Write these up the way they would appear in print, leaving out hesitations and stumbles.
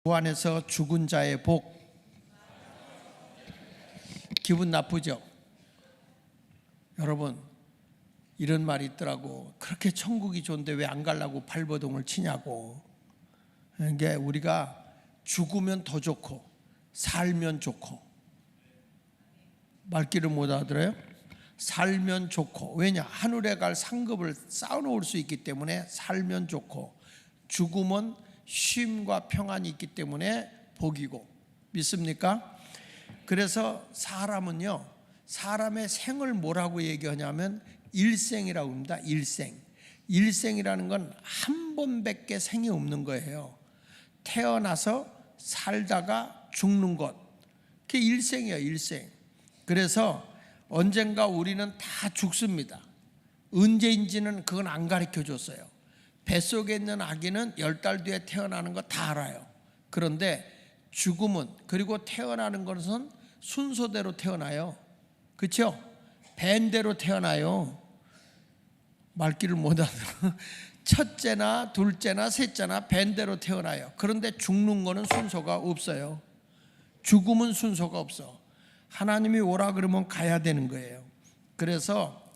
주 안에서 죽은 자의 복. 기분 나쁘죠? 여러분, 이런 말이 있더라고. 그렇게 천국이 좋은데 왜 안 가려고 발버둥을 치냐고. 이게 우리가 죽으면 더 좋고 살면 좋고. 말귀를 못 알아들어요? 살면 좋고. 왜냐? 하늘에 갈 상급을 쌓아놓을 수 있기 때문에 살면 좋고, 죽음은 쉼과 평안이 있기 때문에 복이고. 믿습니까? 그래서 사람은요, 사람의 생을 뭐라고 얘기하냐면 일생이라고 합니다. 일생이라는 건 한 번밖에 생이 없는 거예요. 태어나서 살다가 죽는 것, 그게 일생이에요. 일생. 그래서 언젠가 우리는 다 죽습니다. 언제인지는 그건 안 가르쳐 줬어요. 뱃속에 있는 아기는 10달 뒤에 태어나는 거 다 알아요. 그런데 죽음은, 그리고 태어나는 것은 순서대로 태어나요. 그렇죠? 밴대로 태어나요. 말귀를 못 알아들어. 첫째나 둘째나 셋째나 밴대로 태어나요. 그런데 죽는 거는 순서가 없어요. 죽음은 순서가 없어. 하나님이 오라 그러면 가야 되는 거예요. 그래서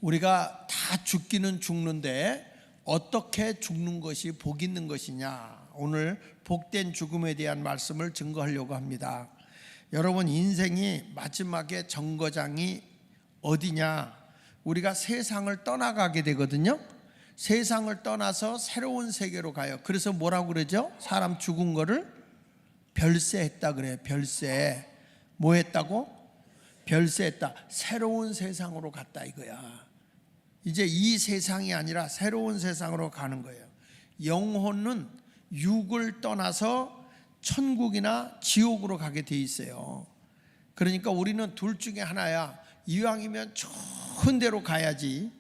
우리가 다 죽기는 죽는데 어떻게 죽는 것이 복 있는 것이냐, 오늘 복된 죽음에 대한 말씀을 증거하려고 합니다. 여러분, 인생이 마지막에 정거장이 어디냐? 우리가 세상을 떠나가게 되거든요. 세상을 떠나서 새로운 세계로 가요. 그래서 뭐라고 그러죠? 사람 죽은 거를 별세했다 그래요. 별세. 뭐 했다고? 별세했다. 새로운 세상으로 갔다 이거야. 이제 이 세상이 아니라 새로운 세상으로 가는 거예요. 영혼은 육을 떠나서 천국이나 지옥으로 가게 돼 있어요. 그러니까 우리는 둘 중에 하나야. 이왕이면 좋은 데로 가야지.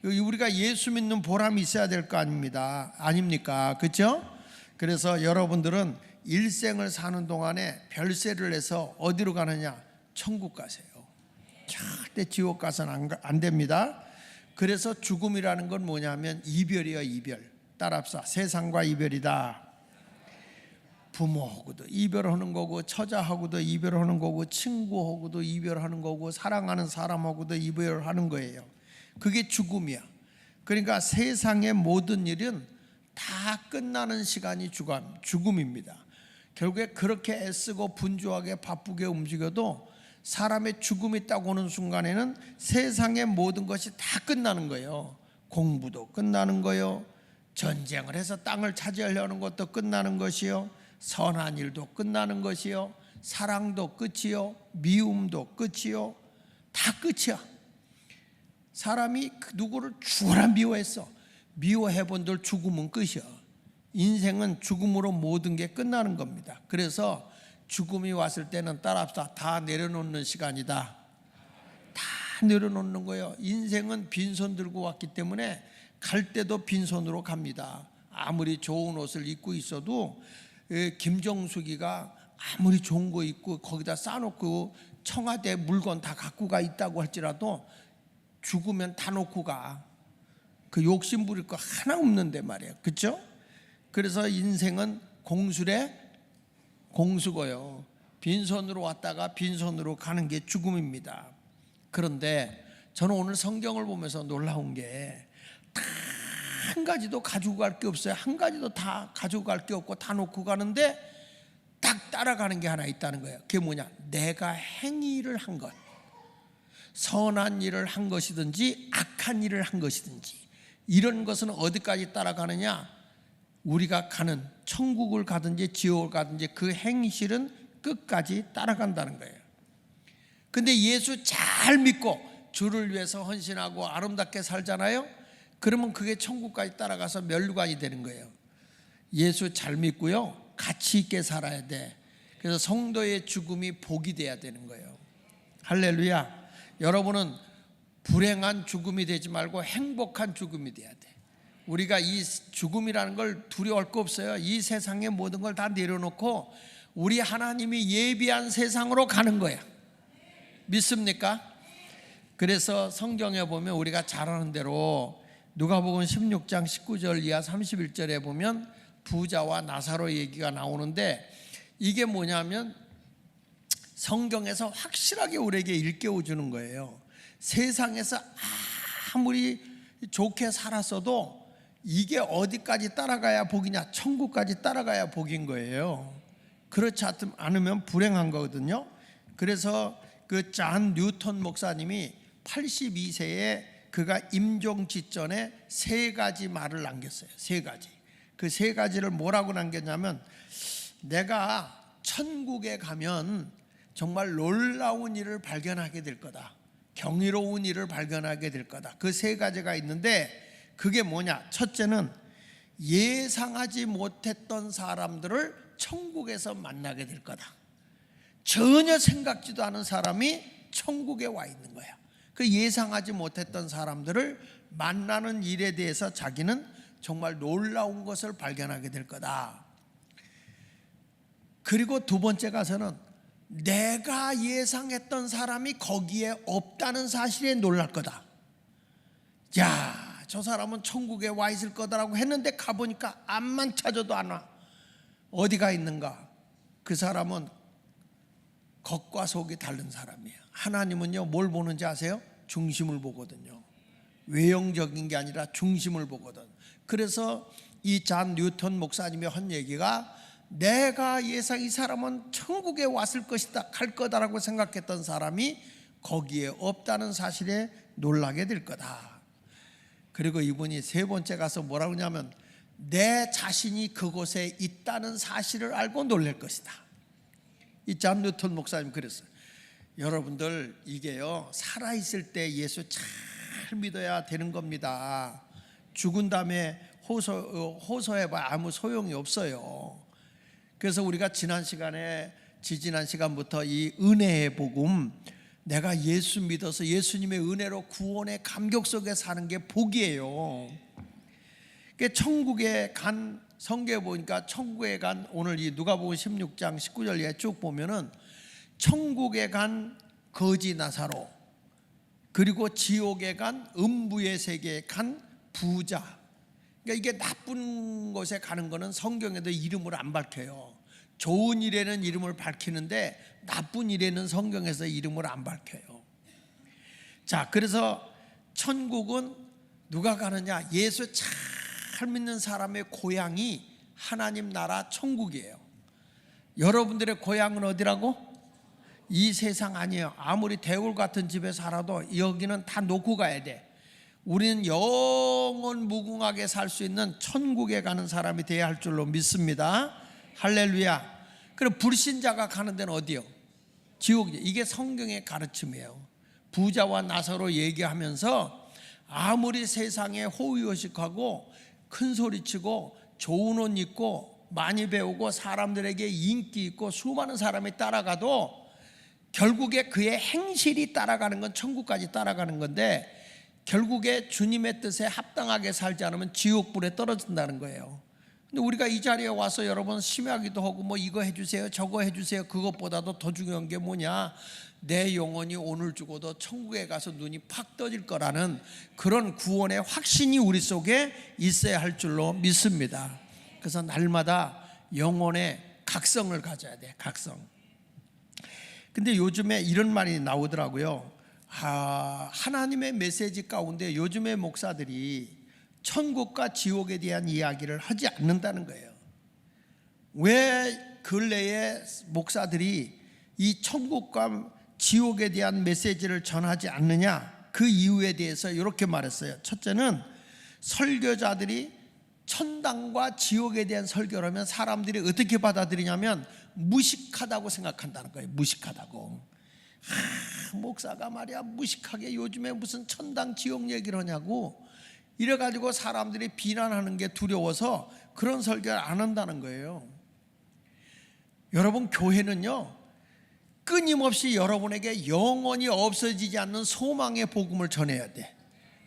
우리가 예수 믿는 보람이 있어야 될 거 아닙니까? 그렇죠? 그래서 여러분들은 일생을 사는 동안에 별세를 해서 어디로 가느냐? 천국 가세요. 절대 지옥 가서는 안 됩니다. 그래서 죽음이라는 건 뭐냐면 이별이에요. 이별. 따라합시다. 세상과 이별이다. 부모하고도 이별하는 거고, 처자하고도 이별하는 거고, 친구하고도 이별하는 거고, 사랑하는 사람하고도 이별하는 거예요. 그게 죽음이야. 그러니까 세상의 모든 일은 다 끝나는 시간이 죽음입니다. 결국에 그렇게 애쓰고 분주하게 바쁘게 움직여도 사람의 죽음이 딱 오는 순간에는 세상의 모든 것이 다 끝나는 거예요. 공부도 끝나는 거예요. 전쟁을 해서 땅을 차지하려는 것도 끝나는 것이요. 선한 일도 끝나는 것이요. 사랑도 끝이요. 미움도 끝이요. 다 끝이야. 사람이 누구를 죽어라 미워했어. 미워해본들 죽으면 끝이야. 인생은 죽음으로 모든 게 끝나는 겁니다. 그래서 죽음이 왔을 때는 따라합시다. 다 내려놓는 시간이다. 다 내려놓는 거예요. 인생은 빈손 들고 왔기 때문에 갈 때도 빈손으로 갑니다. 아무리 좋은 옷을 입고 있어도 김정숙이가 아무리 좋은 거 입고 거기다 싸놓고 청와대 물건 다 갖고 가 있다고 할지라도 죽으면 다 놓고 가. 그 욕심 부릴 거 하나 없는데 말이에요. 그렇죠? 그래서 인생은 공술에 공수고요. 빈손으로 왔다가 빈손으로 가는 게 죽음입니다. 그런데 저는 오늘 성경을 보면서 놀라운 게 다 한 가지도 가지고 갈 게 없어요. 한 가지도 다 가지고 갈 게 없고 다 놓고 가는데 딱 따라가는 게 하나 있다는 거예요. 그게 뭐냐? 내가 행위를 한 것, 선한 일을 한 것이든지 악한 일을 한 것이든지, 이런 것은 어디까지 따라가느냐? 우리가 가는 천국을 가든지 지옥을 가든지 그 행실은 끝까지 따라간다는 거예요. 근데 예수 잘 믿고 주를 위해서 헌신하고 아름답게 살잖아요. 그러면 그게 천국까지 따라가서 면류관이 되는 거예요. 예수 잘 믿고요, 가치 있게 살아야 돼. 그래서 성도의 죽음이 복이 돼야 되는 거예요. 할렐루야. 여러분은 불행한 죽음이 되지 말고 행복한 죽음이 돼야 돼. 우리가 이 죽음이라는 걸 두려워할 거 없어요. 이 세상의 모든 걸 다 내려놓고 우리 하나님이 예비한 세상으로 가는 거야. 믿습니까? 그래서 성경에 보면 우리가 잘 아는 대로 누가복음 16장 19절 이하 31절에 보면 부자와 나사로 얘기가 나오는데 이게 뭐냐면 성경에서 확실하게 우리에게 일깨워 주는 거예요. 세상에서 아무리 좋게 살았어도 이게 어디까지 따라가야 복이냐? 천국까지 따라가야 복인 거예요. 그렇지 않으면 불행한 거거든요. 그래서 그 잔 뉴턴 목사님이 82세에 그가 임종 직전에 세 가지 말을 남겼어요. 세 가지. 그 세 가지를 뭐라고 남겼냐면, 내가 천국에 가면 정말 놀라운 일을 발견하게 될 거다. 경이로운 일을 발견하게 될 거다. 그 세 가지가 있는데 그게 뭐냐? 첫째는 예상하지 못했던 사람들을 천국에서 만나게 될 거다. 전혀 생각지도 않은 사람이 천국에 와 있는 거야. 그 예상하지 못했던 사람들을 만나는 일에 대해서 자기는 정말 놀라운 것을 발견하게 될 거다. 그리고 두 번째 가서는 내가 예상했던 사람이 거기에 없다는 사실에 놀랄 거다. 야, 저 사람은 천국에 와 있을 거다라고 했는데 가보니까 앞만 찾아도 안 와. 어디가 있는가? 그 사람은 겉과 속이 다른 사람이에요. 하나님은요, 뭘 보는지 아세요? 중심을 보거든요. 외형적인 게 아니라 중심을 보거든. 그래서 이 잔 뉴턴 목사님이 한 얘기가, 내가 이 사람은 천국에 왔을 것이다, 갈 거다라고 생각했던 사람이 거기에 없다는 사실에 놀라게 될 거다. 그리고 이분이 세 번째 가서 뭐라고 하냐면, 내 자신이 그곳에 있다는 사실을 알고 놀랄 것이다. 이 잔 뉴턴 목사님 그랬어요. 여러분들, 이게요, 살아있을 때 예수 잘 믿어야 되는 겁니다. 죽은 다음에 호소해봐야 아무 소용이 없어요. 그래서 우리가 지난 시간부터 이 은혜의 복음, 내가 예수 믿어서 예수님의 은혜로 구원의 감격 속에 사는 게 복이에요. 천국에 간, 성경에 보니까 천국에 간, 오늘 이 누가복음 16장 19절에 쭉 보면은 천국에 간 거지 나사로, 그리고 지옥에 간, 음부의 세계에 간 부자. 그러니까 이게 나쁜 곳에 가는 거는 성경에도 이름을 안 밝혀요. 좋은 일에는 이름을 밝히는데 나쁜 일에는 성경에서 이름을 안 밝혀요. 자, 그래서 천국은 누가 가느냐? 예수 잘 믿는 사람의 고향이 하나님 나라 천국이에요. 여러분들의 고향은 어디라고? 이 세상 아니에요. 아무리 대울 같은 집에 살아도 여기는 다 놓고 가야 돼. 우리는 영원 무궁하게 살 수 있는 천국에 가는 사람이 되어야 할 줄로 믿습니다. 할렐루야. 그럼 불신자가 가는 데는 어디요? 지옥이죠. 이게 성경의 가르침이에요. 부자와 나사로 얘기하면서 아무리 세상에 호의호식하고 큰 소리치고 좋은 옷 입고 많이 배우고 사람들에게 인기 있고 수많은 사람이 따라가도 결국에 그의 행실이 따라가는 건 천국까지 따라가는 건데, 결국에 주님의 뜻에 합당하게 살지 않으면 지옥불에 떨어진다는 거예요. 근데 우리가 이 자리에 와서 여러분 심야기도 하고 뭐 이거 해주세요 저거 해주세요, 그것보다도 더 중요한 게 뭐냐? 내 영혼이 오늘 죽어도 천국에 가서 눈이 팍 떠질 거라는 그런 구원의 확신이 우리 속에 있어야 할 줄로 믿습니다. 그래서 날마다 영혼의 각성을 가져야 돼. 각성. 근데 요즘에 이런 말이 나오더라고요. 하나님의 메시지 가운데 요즘의 목사들이 천국과 지옥에 대한 이야기를 하지 않는다는 거예요. 왜 근래에 목사들이 이 천국과 지옥에 대한 메시지를 전하지 않느냐? 그 이유에 대해서 이렇게 말했어요. 첫째는 설교자들이 천당과 지옥에 대한 설교를 하면 사람들이 어떻게 받아들이냐면 무식하다고 생각한다는 거예요. 무식하다고. 목사가 말이야 무식하게 요즘에 무슨 천당 지옥 얘기를 하냐고 이래가지고 사람들이 비난하는 게 두려워서 그런 설교를 안 한다는 거예요. 여러분, 교회는요 끊임없이 여러분에게 영원히 없어지지 않는 소망의 복음을 전해야 돼.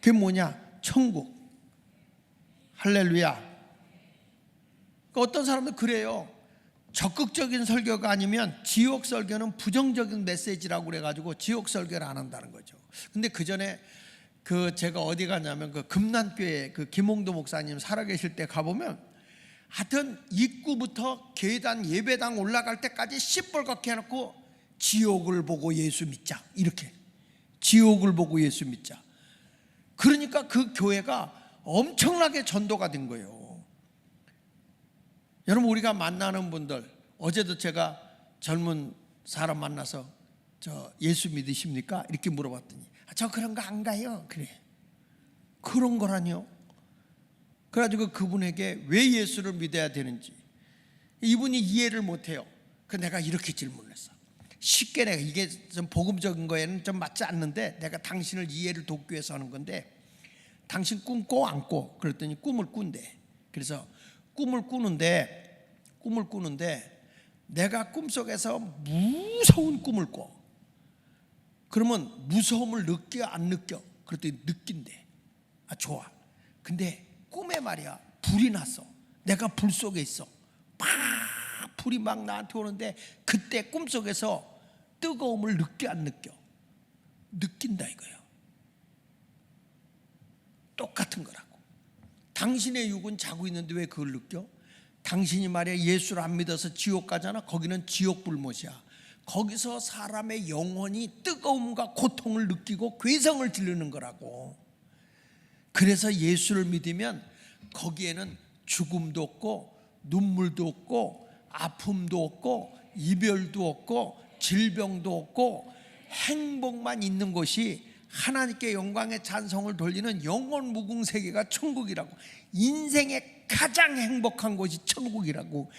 그게 뭐냐? 천국. 할렐루야. 어떤 사람들 그래요. 적극적인 설교가 아니면 지옥 설교는 부정적인 메시지라고 그래가지고 지옥 설교를 안 한다는 거죠. 근데 그 전에 제가 어디 가냐면 금난교회 김홍도 목사님 살아계실 때 가보면 하여튼 입구부터 계단 예배당 올라갈 때까지 시뻘겋게 해놓고 지옥을 보고 예수 믿자, 이렇게 지옥을 보고 예수 믿자. 그러니까 그 교회가 엄청나게 전도가 된 거예요. 여러분, 우리가 만나는 분들, 어제도 제가 젊은 사람 만나서 저 예수 믿으십니까? 이렇게 물어봤더니 저 그런 거 안 가요. 그래. 그런 거라뇨. 그래가지고 그분에게 왜 예수를 믿어야 되는지 이분이 이해를 못해요. 그래서 내가 이렇게 질문했어. 쉽게 내가 이게 좀 복음적인 거에는 좀 맞지 않는데 내가 당신을 이해를 돕기 위해서 하는 건데, 당신 꿈 꿔 안 꿔? 그랬더니 꿈을 꾼대. 그래서 꿈을 꾸는데 내가 꿈속에서 무서운 꿈을 꿔. 그러면 무서움을 느껴 안 느껴? 그랬더니 느낀대. 아, 좋아. 근데 꿈에 말이야 불이 났어. 내가 불 속에 있어. 막 불이 막 나한테 오는데 그때 꿈속에서 뜨거움을 느껴 안 느껴? 느낀다 이거예요. 똑같은 거라고. 당신의 육은 자고 있는데 왜 그걸 느껴? 당신이 말이야 예수를 안 믿어서 지옥 가잖아. 거기는 지옥 불못이야. 거기서 사람의 영혼이 뜨거움과 고통을 느끼고 괴성을 지르는 거라고. 그래서 예수를 믿으면 거기에는 죽음도 없고 눈물도 없고 아픔도 없고 이별도 없고 질병도 없고 행복만 있는 곳이 하나님께 영광의 찬송을 돌리는 영원 무궁 세계가 천국이라고. 인생의 가장 행복한 곳이 천국이라고.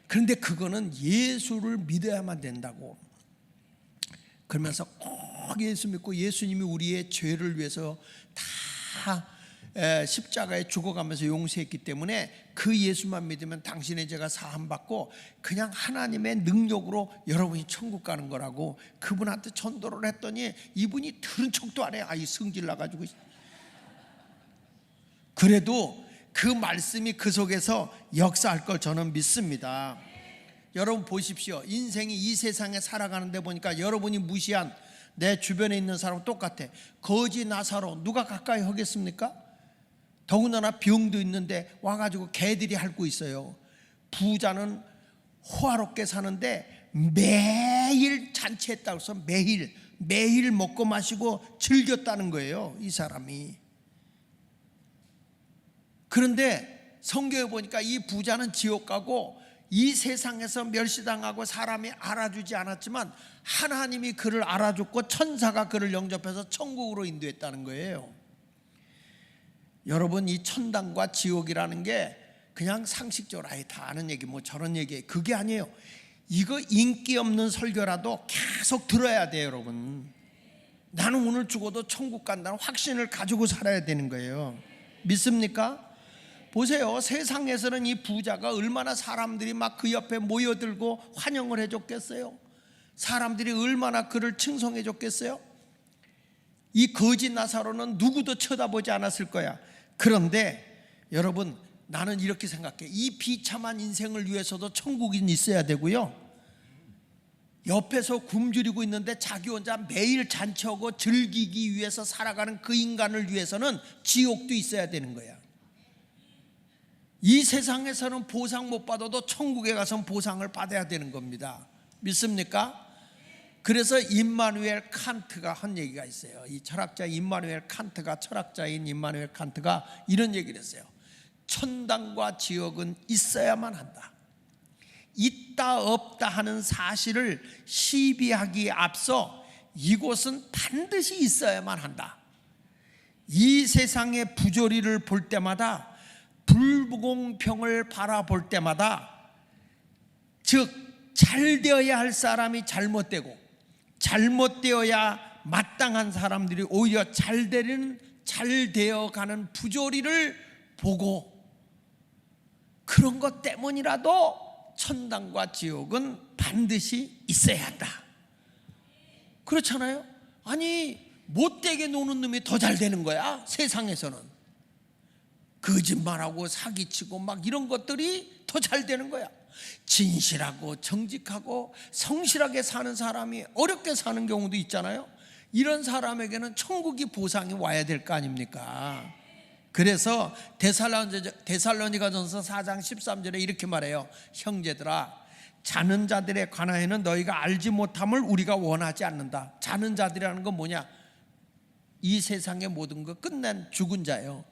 그런데 그거는 예수를 믿어야만 된다고. 그러면서 꼭 예수 믿고 예수님이 우리의 죄를 위해서 다 십자가에 죽어가면서 용서했기 때문에 그 예수만 믿으면 당신의 죄가 사함받고 그냥 하나님의 능력으로 여러분이 천국 가는 거라고. 그분한테 전도를 했더니 이분이 들은 척도 안 해. 이 성질 나가지고. 그래도 그 말씀이 그 속에서 역사할 걸 저는 믿습니다. 여러분 보십시오. 인생이 이 세상에 살아가는데 보니까 여러분이 무시한 내 주변에 있는 사람은 똑같아. 거지 나사로 누가 가까이 하겠습니까? 더군다나 병도 있는데 와가지고 개들이 핥고 있어요. 부자는 호화롭게 사는데 매일 잔치했다고 해서 매일 먹고 마시고 즐겼다는 거예요, 이 사람이. 그런데 성경에 보니까 이 부자는 지옥 가고 이 세상에서 멸시당하고 사람이 알아주지 않았지만 하나님이 그를 알아줬고 천사가 그를 영접해서 천국으로 인도했다는 거예요. 여러분, 이 천당과 지옥이라는 게 그냥 상식적으로 다 아는 얘기, 뭐 저런 얘기, 그게 아니에요. 이거 인기 없는 설교라도 계속 들어야 돼요, 여러분. 나는 오늘 죽어도 천국 간다는 확신을 가지고 살아야 되는 거예요. 믿습니까? 보세요. 세상에서는 이 부자가 얼마나 사람들이 막 그 옆에 모여들고 환영을 해줬겠어요. 사람들이 얼마나 그를 칭송해 줬겠어요. 이 거지 나사로는 누구도 쳐다보지 않았을 거야. 그런데 여러분, 나는 이렇게 생각해. 이 비참한 인생을 위해서도 천국이 있어야 되고요, 옆에서 굶주리고 있는데 자기 혼자 매일 잔치하고 즐기기 위해서 살아가는 그 인간을 위해서는 지옥도 있어야 되는 거야. 이 세상에서는 보상 못 받아도 천국에 가서는 보상을 받아야 되는 겁니다. 믿습니까? 그래서 임마누엘 칸트가 한 얘기가 있어요. 이 철학자 임마누엘 칸트가, 철학자인 임마누엘 칸트가 이런 얘기를 했어요. 천당과 지옥은 있어야만 한다. 있다 없다 하는 사실을 시비하기에 앞서 이곳은 반드시 있어야만 한다. 이 세상의 부조리를 볼 때마다, 불공평을 바라볼 때마다, 즉 잘 되어야 할 사람이 잘못되고 잘못되어야 마땅한 사람들이 오히려 잘 되어가는 부조리를 보고, 그런 것 때문이라도 천당과 지옥은 반드시 있어야 한다. 그렇잖아요? 아니, 못되게 노는 놈이 더 잘 되는 거야, 세상에서는. 거짓말하고 사기치고 막 이런 것들이 더 잘 되는 거야. 진실하고 정직하고 성실하게 사는 사람이 어렵게 사는 경우도 있잖아요. 이런 사람에게는 천국이 보상이 와야 될 거 아닙니까? 그래서 데살로니가전서 4장 13절에 이렇게 말해요. 형제들아, 자는 자들에 관하여는 너희가 알지 못함을 우리가 원하지 않는다. 자는 자들이라는 건 뭐냐? 이 세상의 모든 거 끝낸 죽은 자예요.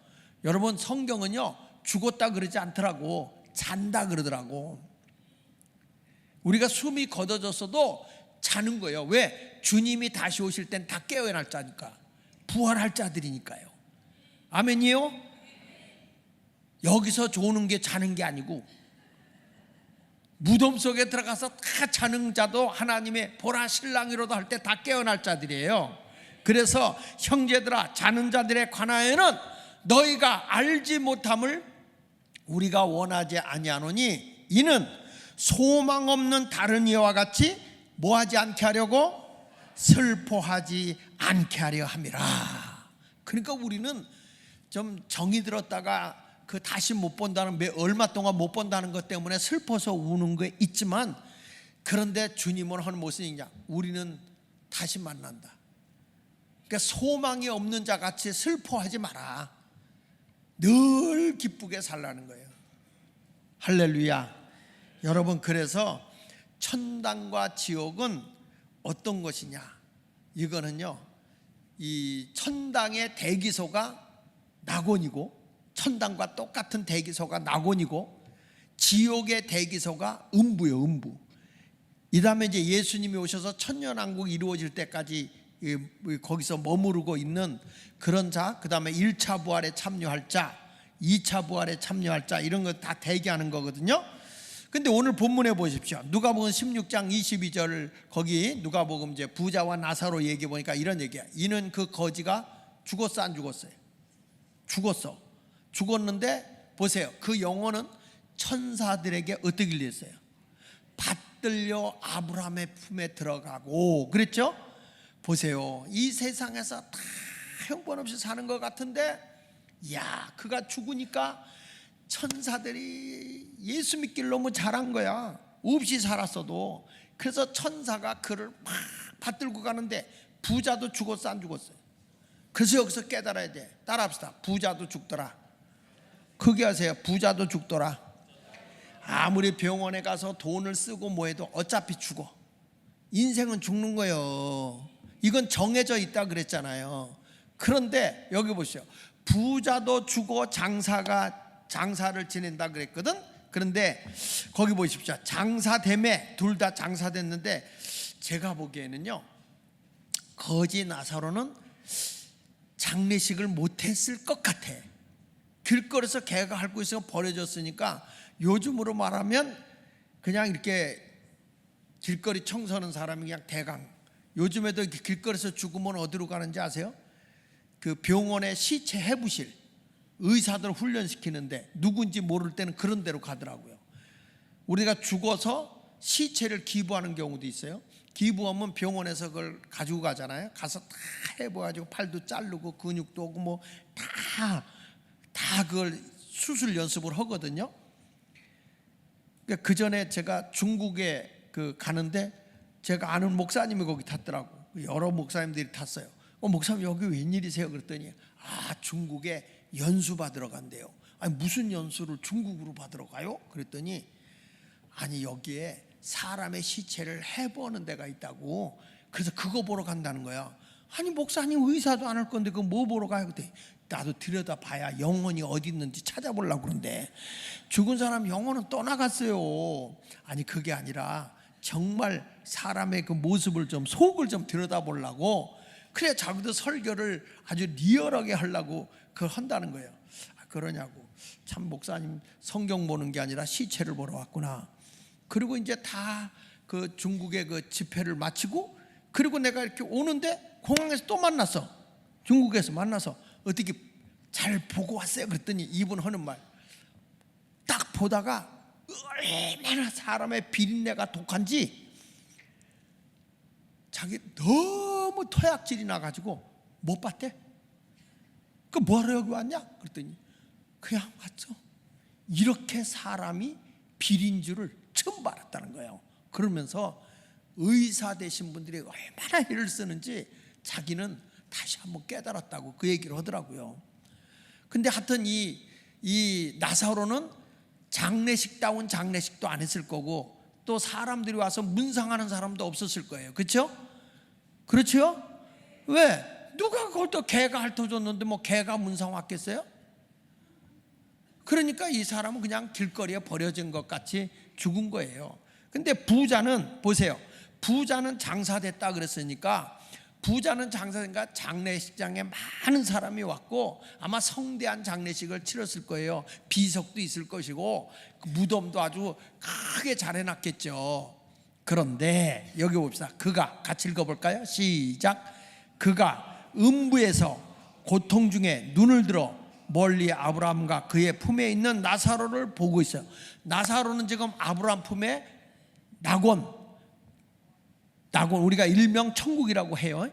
여러분, 성경은요 죽었다 그러지 않더라고. 잔다 그러더라고. 우리가 숨이 걷어졌어도 자는 거예요. 왜? 주님이 다시 오실 땐 다 깨어날 자니까. 부활할 자들이니까요. 아멘이요? 여기서 조는 게 자는 게 아니고 무덤 속에 들어가서 다 자는 자도 하나님의 보라 신랑이로도 할 때 다 깨어날 자들이에요. 그래서 형제들아, 자는 자들에 관하여는 너희가 알지 못함을 우리가 원하지 아니하노니 이는 소망 없는 다른 이와 같이 뭐하지 않게 하려고? 슬퍼하지 않게 하려 함이라. 그러니까 우리는 좀 정이 들었다가 그 다시 못 본다는, 얼마 동안 못 본다는 것 때문에 슬퍼서 우는 게 있지만, 그런데 주님은 하는 모습이냐? 우리는 다시 만난다. 그러니까 소망이 없는 자 같이 슬퍼하지 마라. 늘 기쁘게 살라는 거예요. 할렐루야. 여러분, 그래서 천당과 지옥은 어떤 것이냐? 이거는요, 이 천당의 대기소가 낙원이고, 천당과 똑같은 대기소가 낙원이고, 지옥의 대기소가 음부요, 음부. 이 다음에 이제 예수님이 오셔서 천년왕국이 이루어질 때까지 거기서 머무르고 있는 그런 자, 그 다음에 1차 부활에 참여할 자, 2차 부활에 참여할 자, 이런 거 다 대기하는 거거든요. 근데 오늘 본문에 보십시오. 누가복음 16장 22절, 거기 누가복음 이제 부자와 나사로 얘기 보니까 이런 얘기야. 이는 그 거지가 죽었어, 안 죽었어요? 죽었어. 죽었는데 보세요. 그 영혼은 천사들에게 어떻게 일렸어요? 받들려 아브라함의 품에 들어가고, 그랬죠? 보세요. 이 세상에서 다 형편없이 사는 것 같은데, 야, 그가 죽으니까 천사들이 예수 믿길 너무 잘한 거야. 없이 살았어도. 그래서 천사가 그를 막 받들고 가는데, 부자도 죽었어, 안 죽었어요? 그래서 여기서 깨달아야 돼. 따라합시다. 부자도 죽더라. 크게 하세요. 부자도 죽더라. 아무리 병원에 가서 돈을 쓰고 뭐해도 어차피 죽어. 인생은 죽는 거예요. 이건 정해져 있다 그랬잖아요. 그런데 여기 보시죠. 부자도 죽어 장사를 지낸다 그랬거든. 그런데 거기 보십시오. 장사됨에 둘 다 장사됐는데, 제가 보기에는요, 거지 나사로는 장례식을 못했을 것 같아. 길거리에서 개가 핥고 있으면 버려졌으니까, 요즘으로 말하면 그냥 이렇게 길거리 청소하는 사람이 그냥 대강. 요즘에도 길거리에서 죽으면 어디로 가는지 아세요? 그 병원의 시체 해부실, 의사들 훈련시키는데 누군지 모를 때는 그런 데로 가더라고요. 우리가 죽어서 시체를 기부하는 경우도 있어요. 기부하면 병원에서 그걸 가지고 가잖아요. 가서 다 해봐가지고 팔도 자르고 근육도 오고 뭐 다 그걸 수술 연습을 하거든요. 그 전에 제가 중국에 가는데, 제가 아는 목사님이 거기 탔더라고. 여러 목사님들이 탔어요. 목사님 여기 웬일이세요? 그랬더니 중국에 연수 받으러 간대요. 아니, 무슨 연수를 중국으로 받으러 가요? 그랬더니 아니, 여기에 사람의 시체를 해보는 데가 있다고. 그래서 그거 보러 간다는 거야. 아니, 목사님 의사도 안 할 건데 그거 뭐 보러 가요? 그때 나도 들여다봐야 영혼이 어디 있는지 찾아보려고 그러는데, 죽은 사람 영혼은 떠나갔어요. 아니, 그게 아니라 정말 사람의 그 모습을 좀, 속을 좀 들여다보려고, 그래 자기도 설교를 아주 리얼하게 하려고 그걸 한다는 거예요. 그러냐고. 참, 목사님 성경 보는 게 아니라 시체를 보러 왔구나. 그리고 이제 다 그 중국의 그 집회를 마치고, 그리고 내가 이렇게 오는데 공항에서 또 만났어. 중국에서 만나서 어떻게 잘 보고 왔어요? 그랬더니 이분 하는 말, 딱 보다가 얼마나 사람의 비린내가 독한지 자기 너무 토약질이 나가지고 못 봤대. 그 뭐하러 여기 왔냐? 그랬더니 그냥 왔죠. 이렇게 사람이 비린 줄을 처음 알았다는 거예요. 그러면서 의사 되신 분들이 얼마나 애를 쓰는지 자기는 다시 한번 깨달았다고 그 얘기를 하더라고요. 근데 하여튼 이 나사로는 장례식다운 장례식도 안 했을 거고, 또 사람들이 와서 문상하는 사람도 없었을 거예요. 그렇죠? 그렇죠? 왜? 누가 그걸 또 개가 핥아줬는데 뭐 개가 문상 왔겠어요? 그러니까 이 사람은 그냥 길거리에 버려진 것 같이 죽은 거예요. 근데 부자는 보세요. 부자는 장사됐다 그랬으니까, 부자는 장사니까 장례식장에 많은 사람이 왔고 아마 성대한 장례식을 치렀을 거예요. 비석도 있을 것이고 무덤도 아주 크게 잘 해놨겠죠. 그런데 여기 봅시다. 그가, 같이 읽어볼까요? 시작. 그가 음부에서 고통 중에 눈을 들어 멀리 아브라함과 그의 품에 있는 나사로를 보고 있어요. 나사로는 지금 아브라함 품에 낙원, 우리가 일명 천국이라고 해요.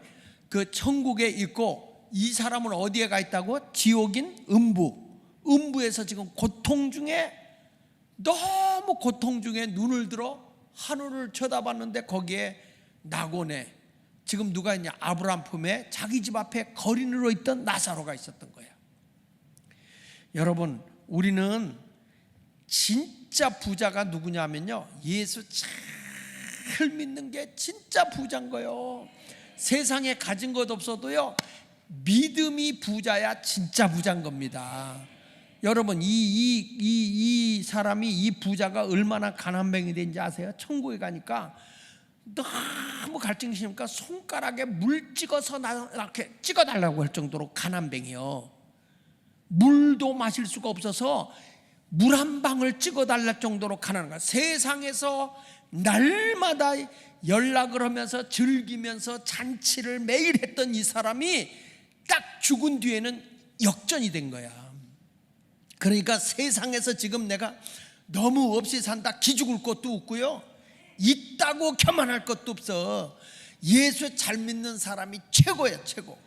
그 천국에 있고, 이 사람은 어디에 가 있다고? 지옥인 음부에서 지금 고통 중에, 너무 고통 중에 눈을 들어 하늘을 쳐다봤는데 거기에 낙원에 지금 누가 있냐? 아브라함 품에 자기 집 앞에 거린으로 있던 나사로가 있었던 거예요. 여러분, 우리는 진짜 부자가 누구냐면요, 예수 잘 믿는 게 진짜 부자인 거예요. 세상에 가진 것 없어도요, 믿음이 부자야 진짜 부자인 겁니다. 여러분, 이 사람이, 이 부자가 얼마나 가난뱅이 된지 아세요? 천국에 가니까 너무 갈증이 심으니까 손가락에 물 찍어서 이렇게 찍어달라고 할 정도로 가난뱅이요. 물도 마실 수가 없어서 물 한 방울 찍어달랄 정도로 가난한 거야. 세상에서 날마다 연락을 하면서 즐기면서 잔치를 매일 했던 이 사람이 딱 죽은 뒤에는 역전이 된 거야. 그러니까 세상에서 지금 내가 너무 없이 산다 기죽을 것도 없고요, 있다고 교만할 것도 없어. 예수 잘 믿는 사람이 최고야, 최고.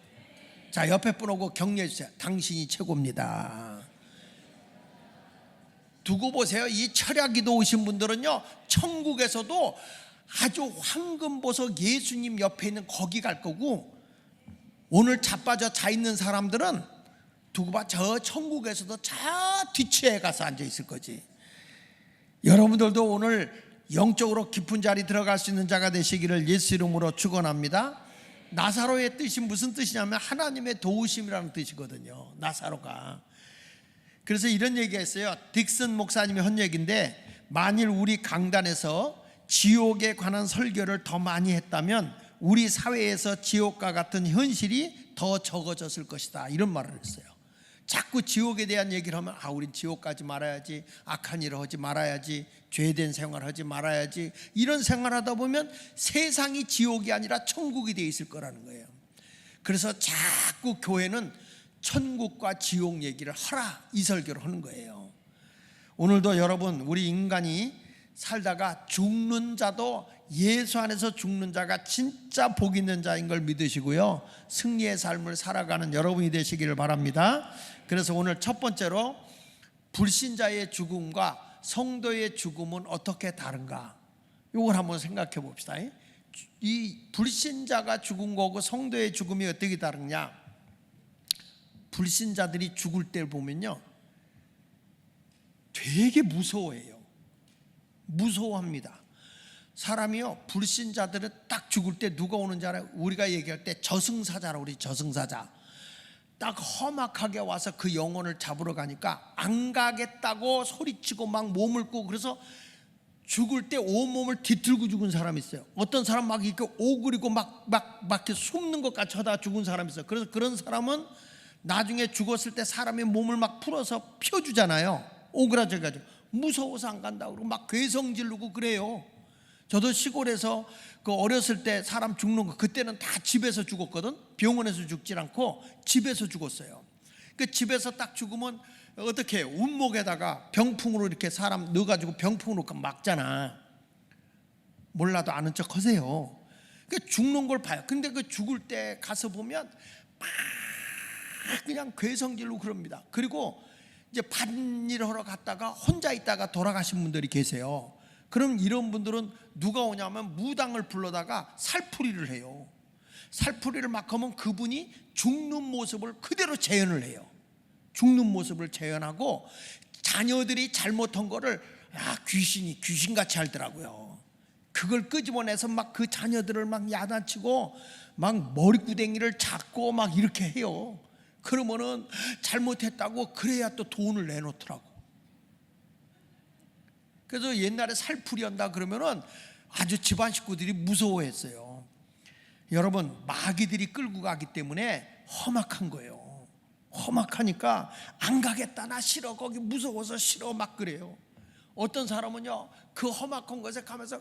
자, 옆에 분 오고 격려해 주세요. 당신이 최고입니다. 두고 보세요. 이 철야기도 오신 분들은요, 천국에서도 아주 황금보석 예수님 옆에 있는 거기 갈 거고, 오늘 자빠져 자 있는 사람들은 두고 봐, 저 천국에서도 저 뒤치에 가서 앉아 있을 거지. 여러분들도 오늘 영적으로 깊은 자리 들어갈 수 있는 자가 되시기를 예수 이름으로 축원합니다. 나사로의 뜻이 무슨 뜻이냐면 하나님의 도우심이라는 뜻이거든요, 나사로가. 그래서 이런 얘기했어요. 딕슨 목사님이 한 얘기인데, 만일 우리 강단에서 지옥에 관한 설교를 더 많이 했다면 우리 사회에서 지옥과 같은 현실이 더 적어졌을 것이다, 이런 말을 했어요. 자꾸 지옥에 대한 얘기를 하면, 우린 지옥 가지 말아야지, 악한 일을 하지 말아야지, 죄된 생활 하지 말아야지, 이런 생활하다 보면 세상이 지옥이 아니라 천국이 되어 있을 거라는 거예요. 그래서 자꾸 교회는 천국과 지옥 얘기를 하라, 이 설교를 하는 거예요. 오늘도 여러분, 우리 인간이 살다가 죽는 자도 예수 안에서 죽는 자가 진짜 복 있는 자인 걸 믿으시고요, 승리의 삶을 살아가는 여러분이 되시기를 바랍니다. 그래서 오늘 첫 번째로, 불신자의 죽음과 성도의 죽음은 어떻게 다른가, 이걸 한번 생각해 봅시다. 이 불신자가 죽은 거고 성도의 죽음이 어떻게 다르냐. 불신자들이 죽을 때를 보면요, 되게 무서워해요. 무서워합니다. 사람이요, 불신자들은 딱 죽을 때 누가 오는지 알아요? 우리가 얘기할 때 저승사자라고 그러지. 저승사자. 딱 험악하게 와서 그 영혼을 잡으러 가니까 안 가겠다고 소리치고 막 몸을 꼬고, 그래서 죽을 때 온몸을 뒤틀고 죽은 사람이 있어요. 어떤 사람 막 이렇게 오그리고 막 이렇게 숨는 것 같이 하다가 죽은 사람이 있어요. 그래서 그런 사람은 나중에 죽었을 때 사람의 몸을 막 풀어서 펴주잖아요. 오그라져가지고 무서워서 안 간다고 그러고 막 괴성 지르고 그래요. 저도 시골에서 그 어렸을 때 사람 죽는 거, 그때는 다 집에서 죽었거든. 병원에서 죽질 않고 집에서 죽었어요. 그 집에서 딱 죽으면 어떻게 해요? 운목에다가 병풍으로 이렇게 사람 넣어가지고 병풍으로 막잖아. 몰라도 아는 척 하세요. 그 죽는 걸 봐요. 근데 그 죽을 때 가서 보면 막 그냥 괴성질로 그럽니다. 그리고 이제 밭일 하러 갔다가 혼자 있다가 돌아가신 분들이 계세요. 그럼 이런 분들은 누가 오냐면 무당을 불러다가 살풀이를 해요. 살풀이를 막 하면 그분이 죽는 모습을 그대로 재현을 해요. 죽는 모습을 재현하고 자녀들이 잘못한 거를 귀신이 귀신같이 알더라고요. 그걸 끄집어내서 막 그 자녀들을 막 야단치고 막 머리구덩이를 잡고 막 이렇게 해요. 그러면은 잘못했다고 그래야 또 돈을 내놓더라고. 그래서 옛날에 살풀이 한다 그러면은 아주 집안 식구들이 무서워했어요. 여러분, 마귀들이 끌고 가기 때문에 험악한 거예요. 험악하니까 안 가겠다, 나 싫어, 거기 무서워서 싫어, 막 그래요. 어떤 사람은요, 그 험악한 곳에 가면서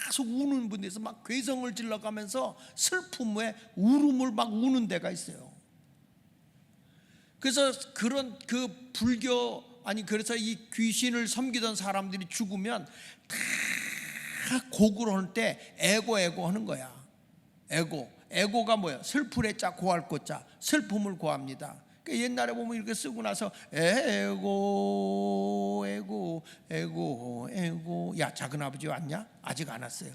계속 우는 분에서 막 괴성을 질러가면서 슬픔에 울음을 막 우는 데가 있어요. 그래서 그런 그 불교, 그래서 이 귀신을 섬기던 사람들이 죽으면 다 고구를 할 때 에고 하는 거야. 에고가 뭐야? 슬플의 자 고할 것자, 슬픔을 고합니다. 그러니까 옛날에 보면 이렇게 쓰고 나서 에고. 야, 작은 아버지 왔냐? 아직 안 왔어요.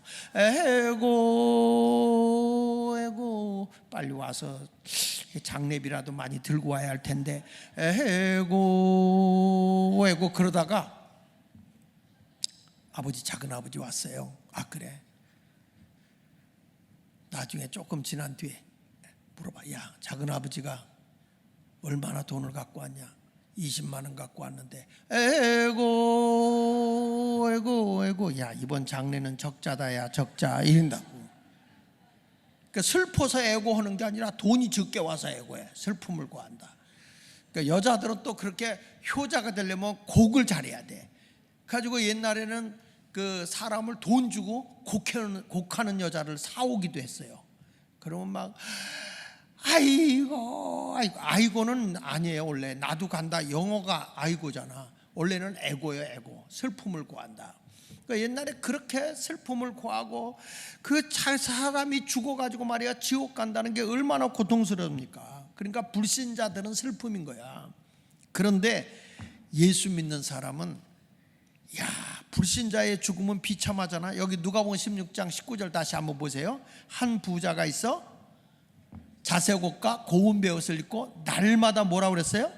에고 빨리 와서 장례비라도 많이 들고 와야 할 텐데. 에고 그러다가 아버지, 작은 아버지 왔어요. 아, 그래? 나중에 조금 지난 뒤에 물어봐. 야, 작은 아버지가 얼마나 돈을 갖고 왔냐? 20만 원 갖고 왔는데. 에고. 야, 이번 장례는 적자다, 야, 적자. 이런다고. 그러니까 슬퍼서 애고하는 게 아니라 돈이 적게 와서 애고해. 슬픔을 고한다. 그러니까 여자들은 또 그렇게 효자가 되려면 곡을 잘해야 돼. 가지고 옛날에는 그 사람을 돈 주고 곡하는 여자를 사오기도 했어요. 그러면 막 아이고는 아니에요. 원래 나도 간다, 영어가 아이고잖아. 원래는 애고예요. 애고, 슬픔을 고한다. 그러니까 옛날에 그렇게 슬픔을 고하고 그 사람이 죽어가지고 말이야 지옥 간다는 게 얼마나 고통스럽습니까? 그러니까 불신자들은 슬픔인 거야. 그런데 예수 믿는 사람은, 야, 불신자의 죽음은 비참하잖아. 여기 누가복음 16장 19절 다시 한번 보세요. 한 부자가 있어 자색옷과 고운 베옷을 입고 날마다 뭐라고 그랬어요?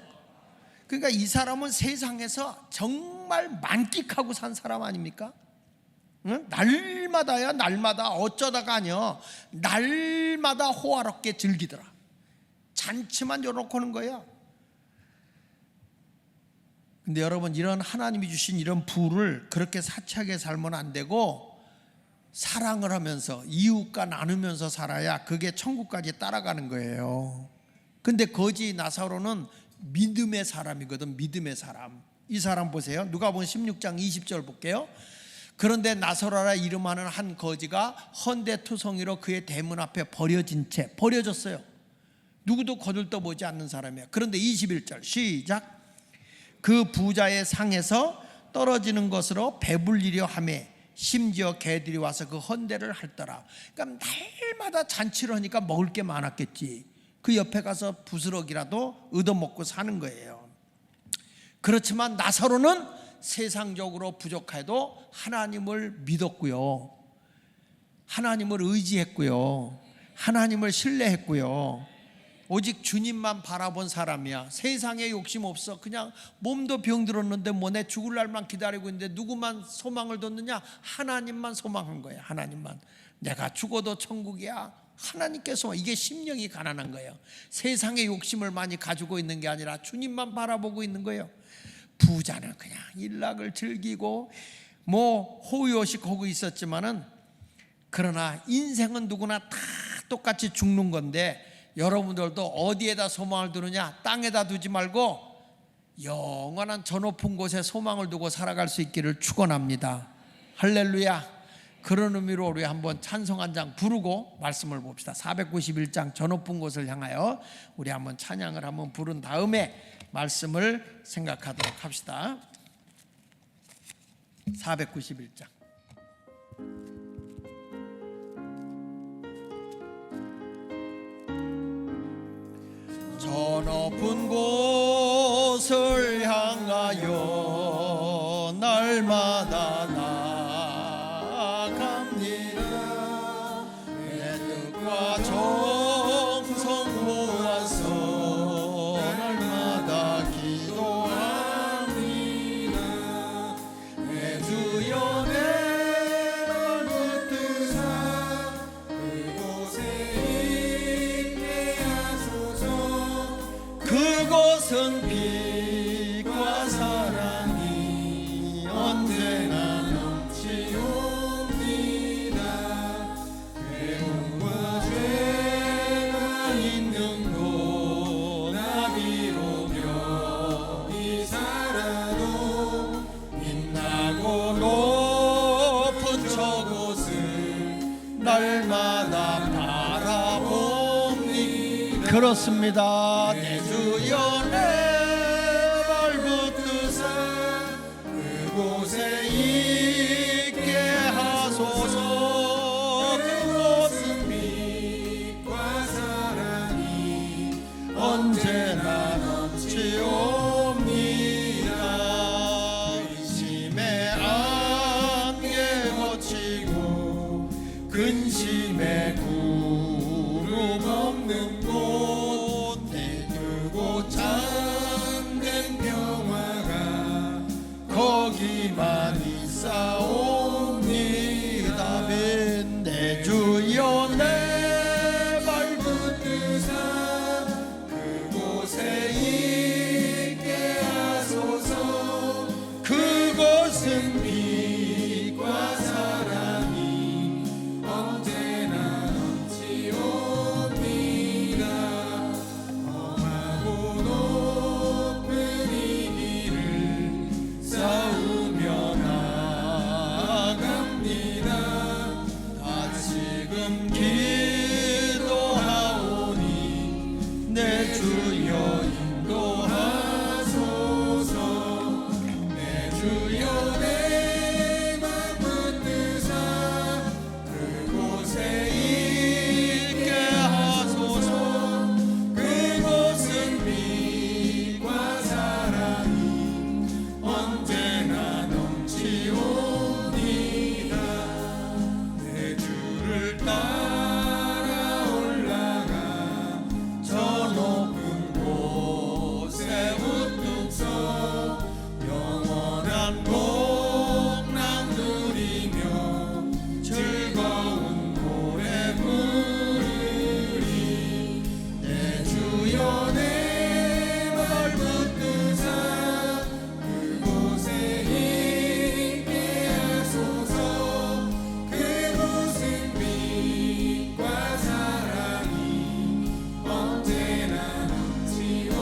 그러니까 이 사람은 세상에서 정말 만끽하고 산 사람 아닙니까? 응? 날마다야, 날마다. 어쩌다가 아니야, 날마다 호화롭게 즐기더라. 잔치만 열어놓고 하는 거야. 근데 여러분, 이런 하나님이 주신 이런 부를 그렇게 사치하게 살면 안 되고 사랑을 하면서 이웃과 나누면서 살아야 그게 천국까지 따라가는 거예요. 근데 거지 나사로는 믿음의 사람이거든. 믿음의 사람. 이 사람 보세요. 누가복음 16장 20절 볼게요. 그런데 나사로라 이름하는 한 거지가 헌데투성이로 그의 대문 앞에 버려졌어요. 누구도 거들떠보지 않는 사람이야. 그런데 21절 시작. 그 부자의 상에서 떨어지는 것으로 배불리려 하며 심지어 개들이 와서 그 헌대를 핥더라. 그러니까 날마다 잔치를 하니까 먹을 게 많았겠지. 그 옆에 가서 부스럭이라도 얻어먹고 사는 거예요. 그렇지만 나사로는 세상적으로 부족해도 하나님을 믿었고요, 하나님을 의지했고요, 하나님을 신뢰했고요. 오직 주님만 바라본 사람이야. 세상에 욕심 없어. 그냥 몸도 병들었는데 뭐 내 죽을 날만 기다리고 있는데 누구만 소망을 뒀느냐? 하나님만 소망한 거야. 하나님만. 내가 죽어도 천국이야. 하나님께 소망. 이게 심령이 가난한 거예요. 세상의 욕심을 많이 가지고 있는 게 아니라 주님만 바라보고 있는 거예요. 부자는 그냥 일락을 즐기고 뭐 호의호식 하고 있었지만은, 그러나 인생은 누구나 다 똑같이 죽는 건데 여러분들도 어디에다 소망을 두느냐? 땅에다 두지 말고 영원한 저 높은 곳에 소망을 두고 살아갈 수 있기를 축원합니다. 할렐루야. 그런 의미로 우리 한번 찬송 한 장 부르고 말씀을 봅시다. 491장 저 높은 곳을 향하여 우리 한번 찬양을 한번 부른 다음에 말씀을 생각하도록 합시다. 491장. 저 높은 곳을 향하여 날마다 나아갑니다. 내 뜻과 정성 모아서 날마다 그곳은 빛과 사랑이 언제나 넘치옵니다. 죄와 죄가 있는 곳 나비로 별이 살아도 빛나고 높은 저곳을 날마다 바라봅니다. 그렇습니다. 내 주여 내 발붙드사 그곳에 있게 하소서. 그곳은 빛과 사랑이 언제나 넘치옵니다. 의심의 안개 거치고 근심의 구름 없는 곳, 내 그곳 참된 평화가 거기만 있사옵니다. 내 주여 내 발붙드사 그곳에 있게 하소서. 그곳은 빛과 사랑이 언제나 넘치옵니다. 험하고 높은 이 길을 싸우며 나아갑니다. 다시금 기도하오니 내 주여 인도하소서. 내 주여 내 맘 붙드사 그곳에 있게 하소서. 그곳은 빛과 사랑이 언제나 넘치옵니다. 내 주를 따라 올라가 저 높은 곳에 우뚝 서 영원한 복락 누리며 즐거운 노래 부르리. 내 주여 내 말 붙드사 그곳에 있게 하소서. 그곳은 빛과 사랑이 언제나 넘치옵니다.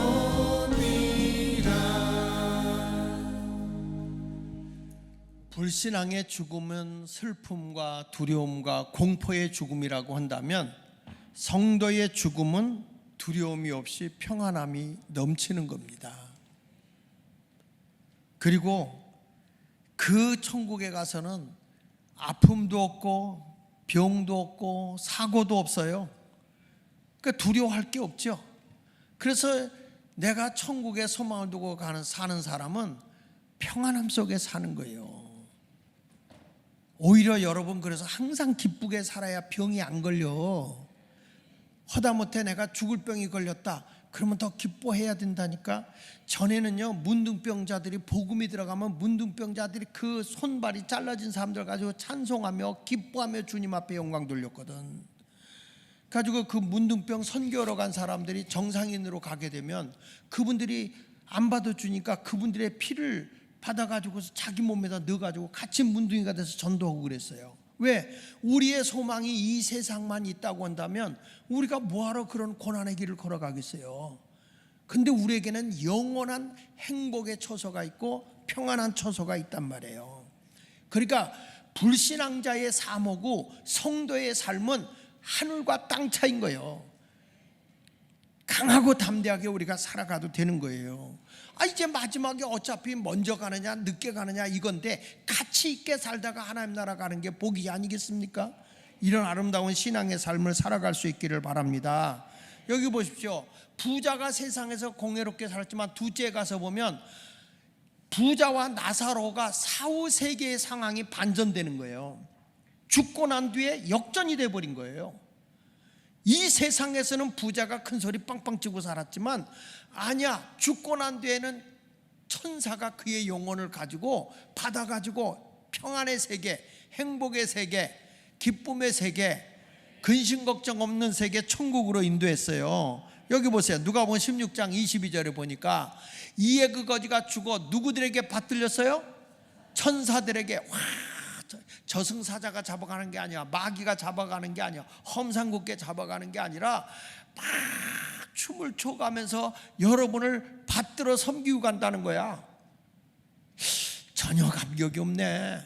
불신앙의 죽음은 슬픔과 두려움과 공포의 죽음이라고 한다면, 성도의 죽음은 두려움이 없이 평안함이 넘치는 겁니다. 그리고 그 천국에 가서는 아픔도 없고 병도 없고 사고도 없어요. 그러니까 두려워할 게 없죠. 그래서 내가 천국에 소망을 두고 사는 사람은 평안함 속에 사는 거예요. 오히려 여러분, 그래서 항상 기쁘게 살아야 병이 안 걸려. 허다못해 내가 죽을 병이 걸렸다 그러면 더 기뻐해야 된다니까. 전에는요, 문둥병자들이 복음이 들어가면 문둥병자들이 그 손발이 잘라진 사람들 가지고 찬송하며 기뻐하며 주님 앞에 영광 돌렸거든. 가지고 그 문둥병 선교하러 간 사람들이 정상인으로 가게 되면 그분들이 안 받아주니까 그분들의 피를 받아가지고서 자기 몸에다 넣어가지고 같이 문둥이가 돼서 전도하고 그랬어요. 왜? 우리의 소망이 이 세상만 있다고 한다면 우리가 뭐하러 그런 고난의 길을 걸어가겠어요. 근데 우리에게는 영원한 행복의 처소가 있고 평안한 처소가 있단 말이에요. 그러니까 불신앙자의 삶하고 성도의 삶은 하늘과 땅 차이인 거예요. 강하고 담대하게 우리가 살아가도 되는 거예요. 이제 마지막에 어차피 먼저 가느냐 늦게 가느냐 이건데 같이 있게 살다가 하나님 나라 가는 게 복이 아니겠습니까? 이런 아름다운 신앙의 삶을 살아갈 수 있기를 바랍니다. 여기 보십시오. 부자가 세상에서 공예롭게 살았지만 둘째에 가서 보면 부자와 나사로가 사후 세계의 상황이 반전되는 거예요. 죽고 난 뒤에 역전이 돼버린 거예요. 이 세상에서는 부자가 큰 소리 빵빵 치고 살았지만 아니야, 죽고 난 뒤에는 천사가 그의 영혼을 가지고 받아가지고 평안의 세계, 행복의 세계, 기쁨의 세계, 근심 걱정 없는 세계 천국으로 인도했어요. 여기 보세요. 누가복음 16장 22절에 보니까 이에 그 거지가 죽어 누구들에게 받들렸어요? 천사들에게. 와, 저승사자가 잡아가는 게 아니야, 마귀가 잡아가는 게 아니야, 험상궂게 잡아가는 게 아니라 막 춤을 춰가면서 여러분을 받들어 섬기고 간다는 거야. 전혀 감격이 없네.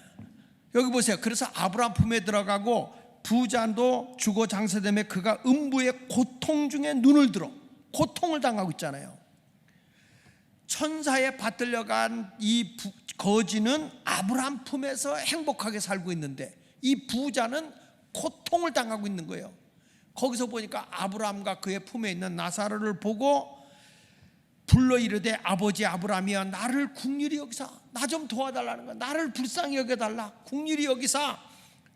여기 보세요. 그래서 아브라함 품에 들어가고 부자도 죽어 장사되며 그가 음부의 고통 중에 눈을 들어 고통을 당하고 있잖아요. 천사에 받들려간 이 거지는 아브라함 품에서 행복하게 살고 있는데 이 부자는 고통을 당하고 있는 거예요. 거기서 보니까 아브라함과 그의 품에 있는 나사로를 보고 불러 이르되 아버지 아브라함이여 나를 국률이 여기사 나 좀 도와달라는 거야. 나를 불쌍히 여겨달라. 국률이 여기사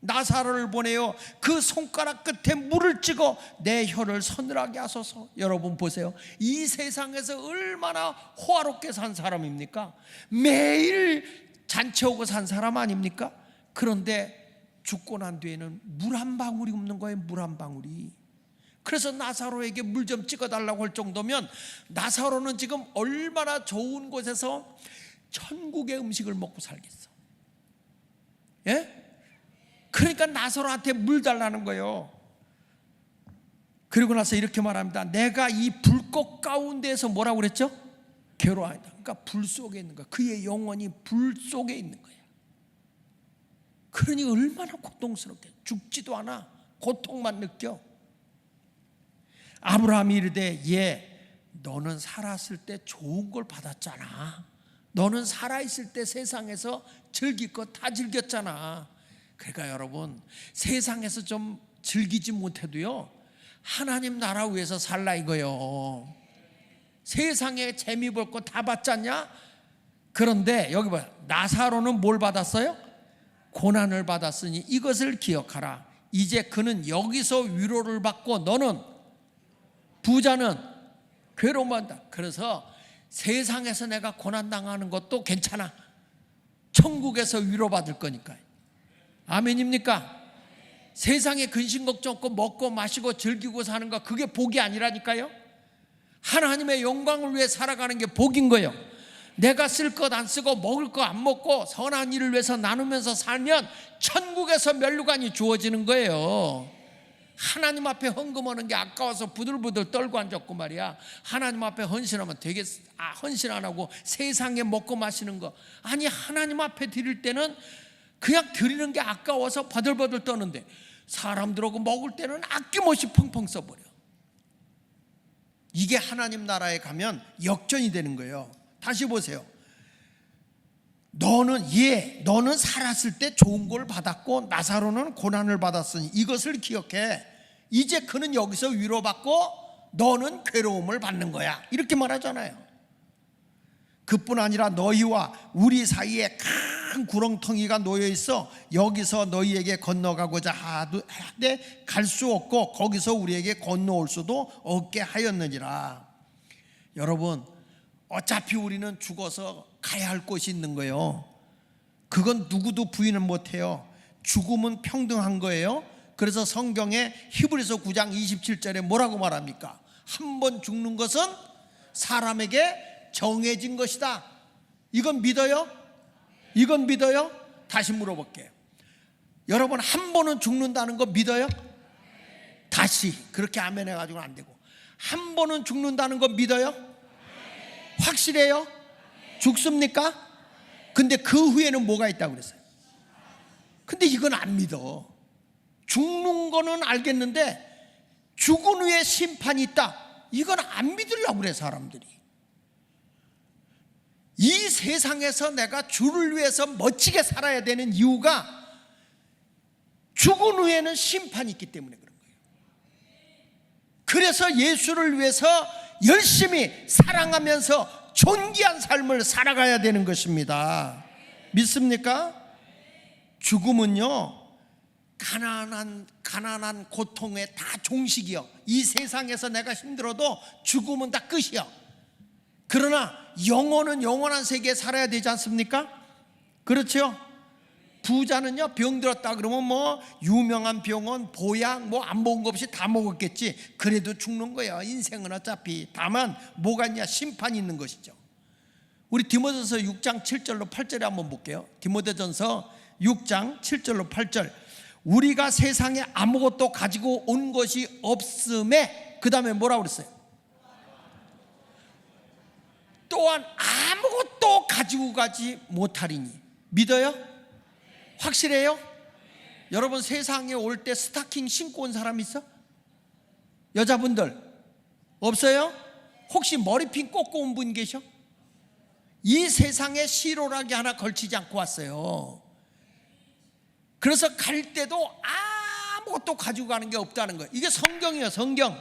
나사로를 보내요. 그 손가락 끝에 물을 찍어 내 혀를 서늘하게 하소서. 여러분 보세요. 이 세상에서 얼마나 호화롭게 산 사람입니까? 매일 잔치하고 산 사람 아닙니까? 그런데 죽고 난 뒤에는 물 한 방울이 없는 거예요. 물 한 방울이. 그래서 나사로에게 물 좀 찍어달라고 할 정도면 나사로는 지금 얼마나 좋은 곳에서 천국의 음식을 먹고 살겠어. 예? 그러니까 나사로한테 물 달라는 거예요. 그리고 나서 이렇게 말합니다. 내가 이 불꽃 가운데에서 뭐라고 그랬죠? 괴로워한다. 그러니까 불 속에 있는 거야. 그의 영혼이 불 속에 있는 거야. 그러니 얼마나 고통스럽게. 죽지도 않아. 고통만 느껴. 아브라함이 이르되 너는 살았을 때 좋은 걸 받았잖아. 너는 살아있을 때 세상에서 즐길 거 다 즐겼잖아. 그러니까 여러분 세상에서 좀 즐기지 못해도요 하나님 나라 위해서 살라 이거요. 세상에 재미 볼 거 다 받잖냐? 그런데 여기 봐요. 나사로는 뭘 받았어요? 고난을 받았으니 이것을 기억하라. 이제 그는 여기서 위로를 받고 너는 부자는 괴로움한다. 그래서 세상에서 내가 고난당하는 것도 괜찮아. 천국에서 위로받을 거니까요. 아멘입니까? 세상에 근심 걱정 없고 먹고 마시고 즐기고 사는 거 그게 복이 아니라니까요. 하나님의 영광을 위해 살아가는 게 복인 거예요. 내가 쓸 것 안 쓰고 먹을 거 안 먹고 선한 일을 위해서 나누면서 살면 천국에서 멸류관이 주어지는 거예요. 하나님 앞에 헌금하는 게 아까워서 부들부들 떨고 앉았고 말이야. 하나님 앞에 헌신하면 되게 헌신 안 하고 세상에 먹고 마시는 거 아니, 하나님 앞에 드릴 때는 그냥 드리는 게 아까워서 버들버들 떠는데 사람들하고 먹을 때는 아낌없이 펑펑 써버려. 이게 하나님 나라에 가면 역전이 되는 거예요. 다시 보세요. 너는 살았을 때 좋은 걸 받았고 나사로는 고난을 받았으니 이것을 기억해. 이제 그는 여기서 위로받고 너는 괴로움을 받는 거야. 이렇게 말하잖아요. 그뿐 아니라 너희와 우리 사이에 큰 구렁텅이가 놓여 있어 여기서 너희에게 건너가고자 하되 갈 수 없고 거기서 우리에게 건너올 수도 없게 하였느니라. 여러분 어차피 우리는 죽어서 가야 할 곳이 있는 거예요. 그건 누구도 부인을 못해요. 죽음은 평등한 거예요. 그래서 성경에 히브리서 9장 27절에 뭐라고 말합니까? 한 번 죽는 것은 사람에게 정해진 것이다. 이건 믿어요? 이건 믿어요? 다시 물어볼게요. 여러분 한 번은 죽는다는 거 믿어요? 다시 그렇게 아멘 해가지고는 안 되고 한 번은 죽는다는 거 믿어요? 확실해요? 죽습니까? 근데 그 후에는 뭐가 있다고 그랬어요? 근데 이건 안 믿어. 죽는 거는 알겠는데 죽은 후에 심판이 있다, 이건 안 믿으려고 그래 사람들이. 이 세상에서 내가 주를 위해서 멋지게 살아야 되는 이유가 죽은 후에는 심판이 있기 때문에 그런 거예요. 그래서 예수를 위해서 열심히 사랑하면서 존귀한 삶을 살아가야 되는 것입니다. 믿습니까? 죽음은요 가난한 고통의 다 종식이요. 이 세상에서 내가 힘들어도 죽음은 다 끝이요. 그러나 영혼은 영원한 세계에 살아야 되지 않습니까? 그렇죠? 부자는요, 병 들었다 그러면 뭐 유명한 병원, 보약 뭐 안 먹은 거 없이 다 먹었겠지. 그래도 죽는 거예요. 인생은 어차피. 다만 뭐가 있냐? 심판이 있는 것이죠. 우리 디모데전서 6장 7절로 8절에 한번 볼게요. 디모데전서 6장 7절로 8절. 우리가 세상에 아무것도 가지고 온 것이 없음에, 그 다음에 뭐라고 그랬어요? 또한 아무것도 가지고 가지 못하리니. 믿어요? 확실해요? 여러분, 세상에 올 때 스타킹 신고 온 사람 있어? 여자분들 없어요? 혹시 머리핀 꽂고 온 분 계셔? 이 세상에 시로라기 하나 걸치지 않고 왔어요. 그래서 갈 때도 아무것도 가지고 가는 게 없다는 거예요. 이게 성경이에요, 성경.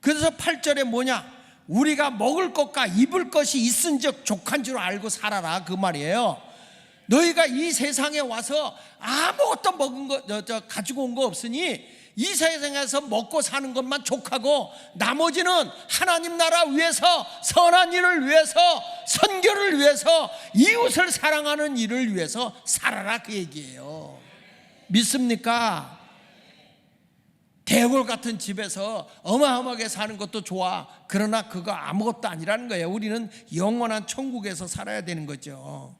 그래서 8절에 뭐냐? 우리가 먹을 것과 입을 것이 있은즉 족한 줄 알고 살아라, 그 말이에요. 너희가 이 세상에 와서 아무것도 먹은 거 가지고 온 거 없으니 이 세상에서 먹고 사는 것만 족하고 나머지는 하나님 나라 위해서, 선한 일을 위해서, 선교를 위해서, 이웃을 사랑하는 일을 위해서 살아라, 그 얘기예요. 믿습니까? 대골 같은 집에서 어마어마하게 사는 것도 좋아. 그러나 그거 아무것도 아니라는 거예요. 우리는 영원한 천국에서 살아야 되는 거죠.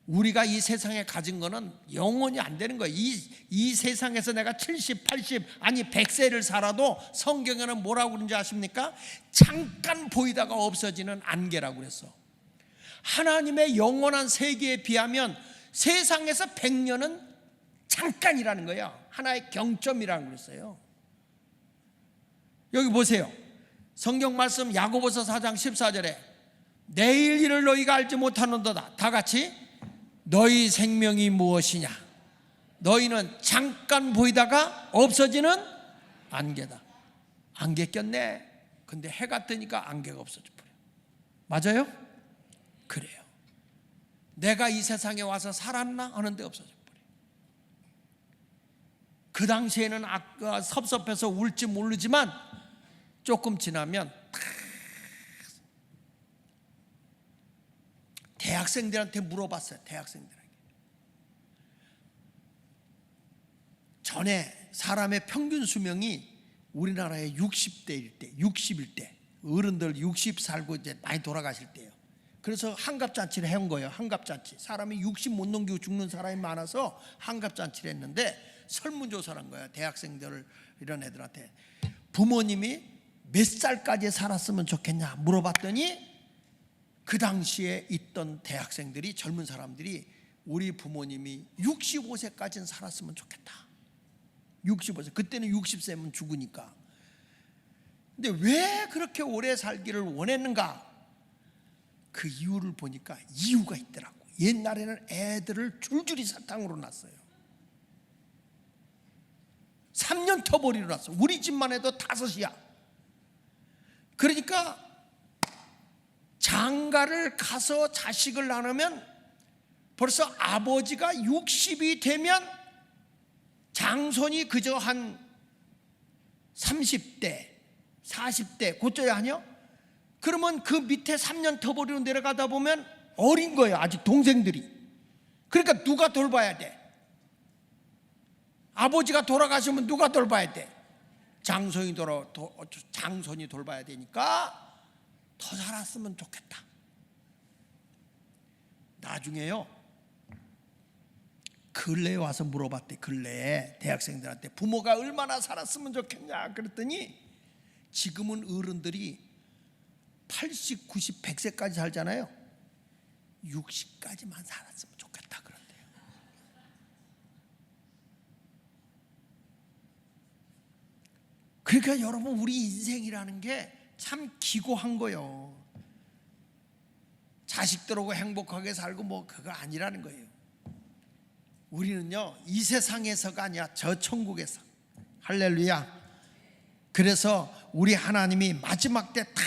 우리가 이 세상에 가진 거는 영원히 안 되는 거예요. 이 세상에서 내가 70, 80 아니 100세를 살아도 성경에는 뭐라고 그러는지 아십니까? 잠깐 보이다가 없어지는 안개라고 그랬어. 하나님의 영원한 세계에 비하면 세상에서 100년은 잠깐이라는 거예요. 하나의 경점이라고 그랬어요. 여기 보세요. 성경 말씀 야고보서 4장 14절에 내일 일을 너희가 알지 못하는도다. 다 같이 너희 생명이 무엇이냐? 너희는 잠깐 보이다가 없어지는 안개다. 안개 꼈네. 근데 해가 뜨니까 안개가 없어져 버려. 맞아요? 그래요. 내가 이 세상에 와서 살았나 하는데 없어져 버려. 그 당시에는 섭섭해서 울지 모르지만 조금 지나면 대학생들한테 물어봤어요. 대학생들에게. 전에 사람의 평균 수명이 우리나라의 60대일 때, 60일 때, 어른들 60 살고 이제 많이 돌아가실 때예요. 그래서 한갑잔치를 해온 거예요. 한갑잔치. 사람이 60 못 넘기고 죽는 사람이 많아서 한갑잔치를 했는데 설문조사를 한 거예요. 대학생들 이런 애들한테. 부모님이 몇 살까지 살았으면 좋겠냐 물어봤더니 그 당시에 있던 대학생들이, 젊은 사람들이 우리 부모님이 65세까지는 살았으면 좋겠다. 65세. 그때는 60세면 죽으니까. 근데 왜 그렇게 오래 살기를 원했는가? 그 이유를 보니까 이유가 있더라고. 옛날에는 애들을 줄줄이 사탕으로 낳았어요. 3년 터벌이로 낳았어. 우리 집만 해도 5이야. 그러니까 장가를 가서 자식을 낳으면 벌써 아버지가 60이 되면 장손이 그저 한 30대 40대 그때야 아니요? 그러면 그 밑에 3년 터벌이로 내려가다 보면 어린 거예요. 아직 동생들이. 그러니까 누가 돌봐야 돼? 아버지가 돌아가시면 누가 돌봐야 돼? 장손이 돌봐야 되니까 더 살았으면 좋겠다. 나중에요, 근래에 와서 물어봤대. 근래에 대학생들한테 부모가 얼마나 살았으면 좋겠냐 그랬더니 지금은 어른들이 80, 90, 100세까지 살잖아요. 60까지만 살았으면 좋겠다 그런대요. 그러니까 여러분, 우리 인생이라는 게 참 기고한 거요. 자식들하고 행복하게 살고 뭐 그거 아니라는 거예요. 우리는요, 이 세상에서가 아니라 저 천국에서. 할렐루야. 그래서 우리 하나님이 마지막 때 다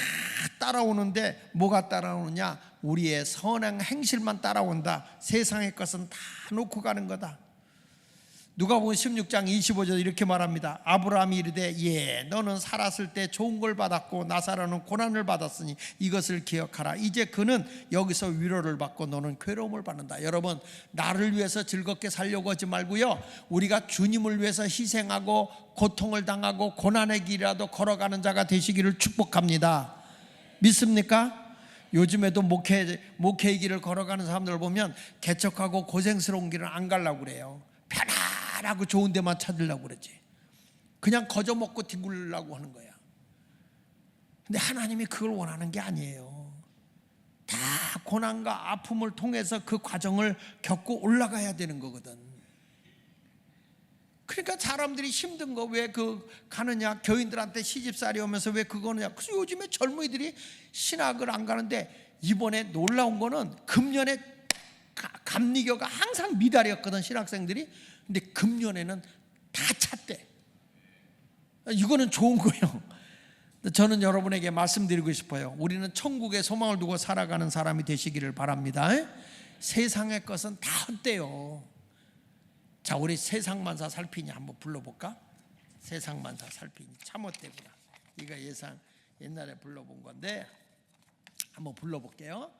따라오는데 뭐가 따라오느냐? 우리의 선한 행실만 따라온다. 세상의 것은 다 놓고 가는 거다. 누가복음 16장 25절 이렇게 말합니다. 아브라함이 이르되 예 너는 살았을 때 좋은 걸 받았고 나사로는 고난을 받았으니 이것을 기억하라. 이제 그는 여기서 위로를 받고 너는 괴로움을 받는다. 여러분, 나를 위해서 즐겁게 살려고 하지 말고요, 우리가 주님을 위해서 희생하고 고통을 당하고 고난의 길이라도 걸어가는 자가 되시기를 축복합니다. 믿습니까? 요즘에도 목회의 길을 걸어가는 사람들 보면 개척하고 고생스러운 길은 안 가려고 그래요. 편안하고 좋은 데만 찾으려고 그러지. 그냥 거저 먹고 뒹굴려고 하는 거야. 근데 하나님이 그걸 원하는 게 아니에요. 다 고난과 아픔을 통해서 그 과정을 겪고 올라가야 되는 거거든. 그러니까 사람들이 힘든 거 왜 가느냐, 교인들한테 시집살이 오면서 왜 그거느냐. 그래서 요즘에 젊은이들이 신학을 안 가는데, 이번에 놀라운 거는 금년에 감리교가 항상 미달이었거든, 신학생들이. 근데 금년에는 다 찼대. 이거는 좋은 거예요. 저는 여러분에게 말씀드리고 싶어요. 우리는 천국에 소망을 두고 살아가는 사람이 되시기를 바랍니다. 세상의 것은 다 헛돼요. 자, 우리 세상만사 살피니 한번 불러볼까? 세상만사 살피니 참 헛되구나. 이거 옛날에 불러본 건데 한번 불러볼게요.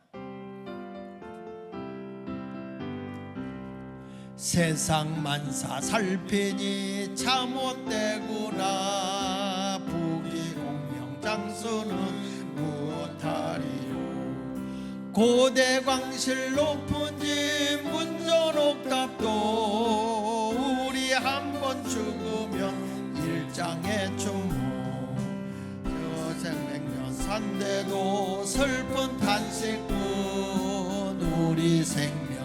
세상만사 살피니 참 헛되구나. 부귀공명장수는 무엇하리요. 고대광실 높은 집 문전옥답도 우리 한번 죽으면 일장의 추모. 여생백년 산대도 슬픈 탄식뿐 우리 생명으로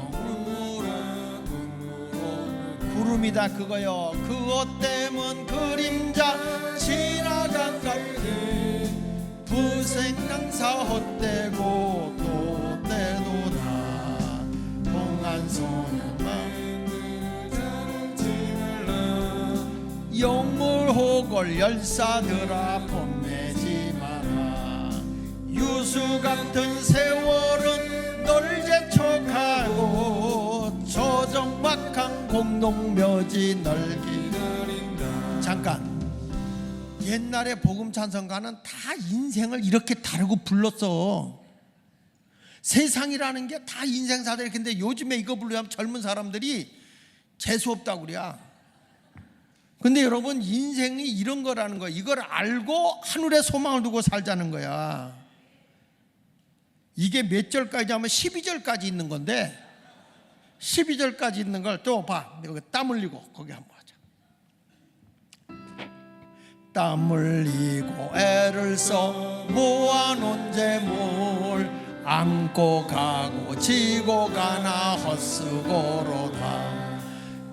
구름이다 그거요. 그것 때문 그림자 지나간 같은 부생강사 헛되고 또 때도다. 동안소년만 영물호걸 열사들아 뽐내지 마라. 유수 같은 세월은 널 재촉하고 저정막한 공동묘지 널 기다린다. 잠깐, 옛날에 복음찬송가는 다 인생을 이렇게 다루고 불렀어. 세상이라는 게 다 인생사들. 근데 요즘에 이거 부르면 젊은 사람들이 재수없다고 그래. 근데 여러분, 인생이 이런 거라는 거야. 이걸 알고 하늘에 소망을 두고 살자는 거야. 이게 몇 절까지 하면 12절까지 있는 건데, 12절까지 있는 걸 또 봐. 여기 땀 흘리고 거기 한번 하자. 땀 흘리고 애를 써 모아놓은 재물 안고 가고 지고 가나 헛수고로다.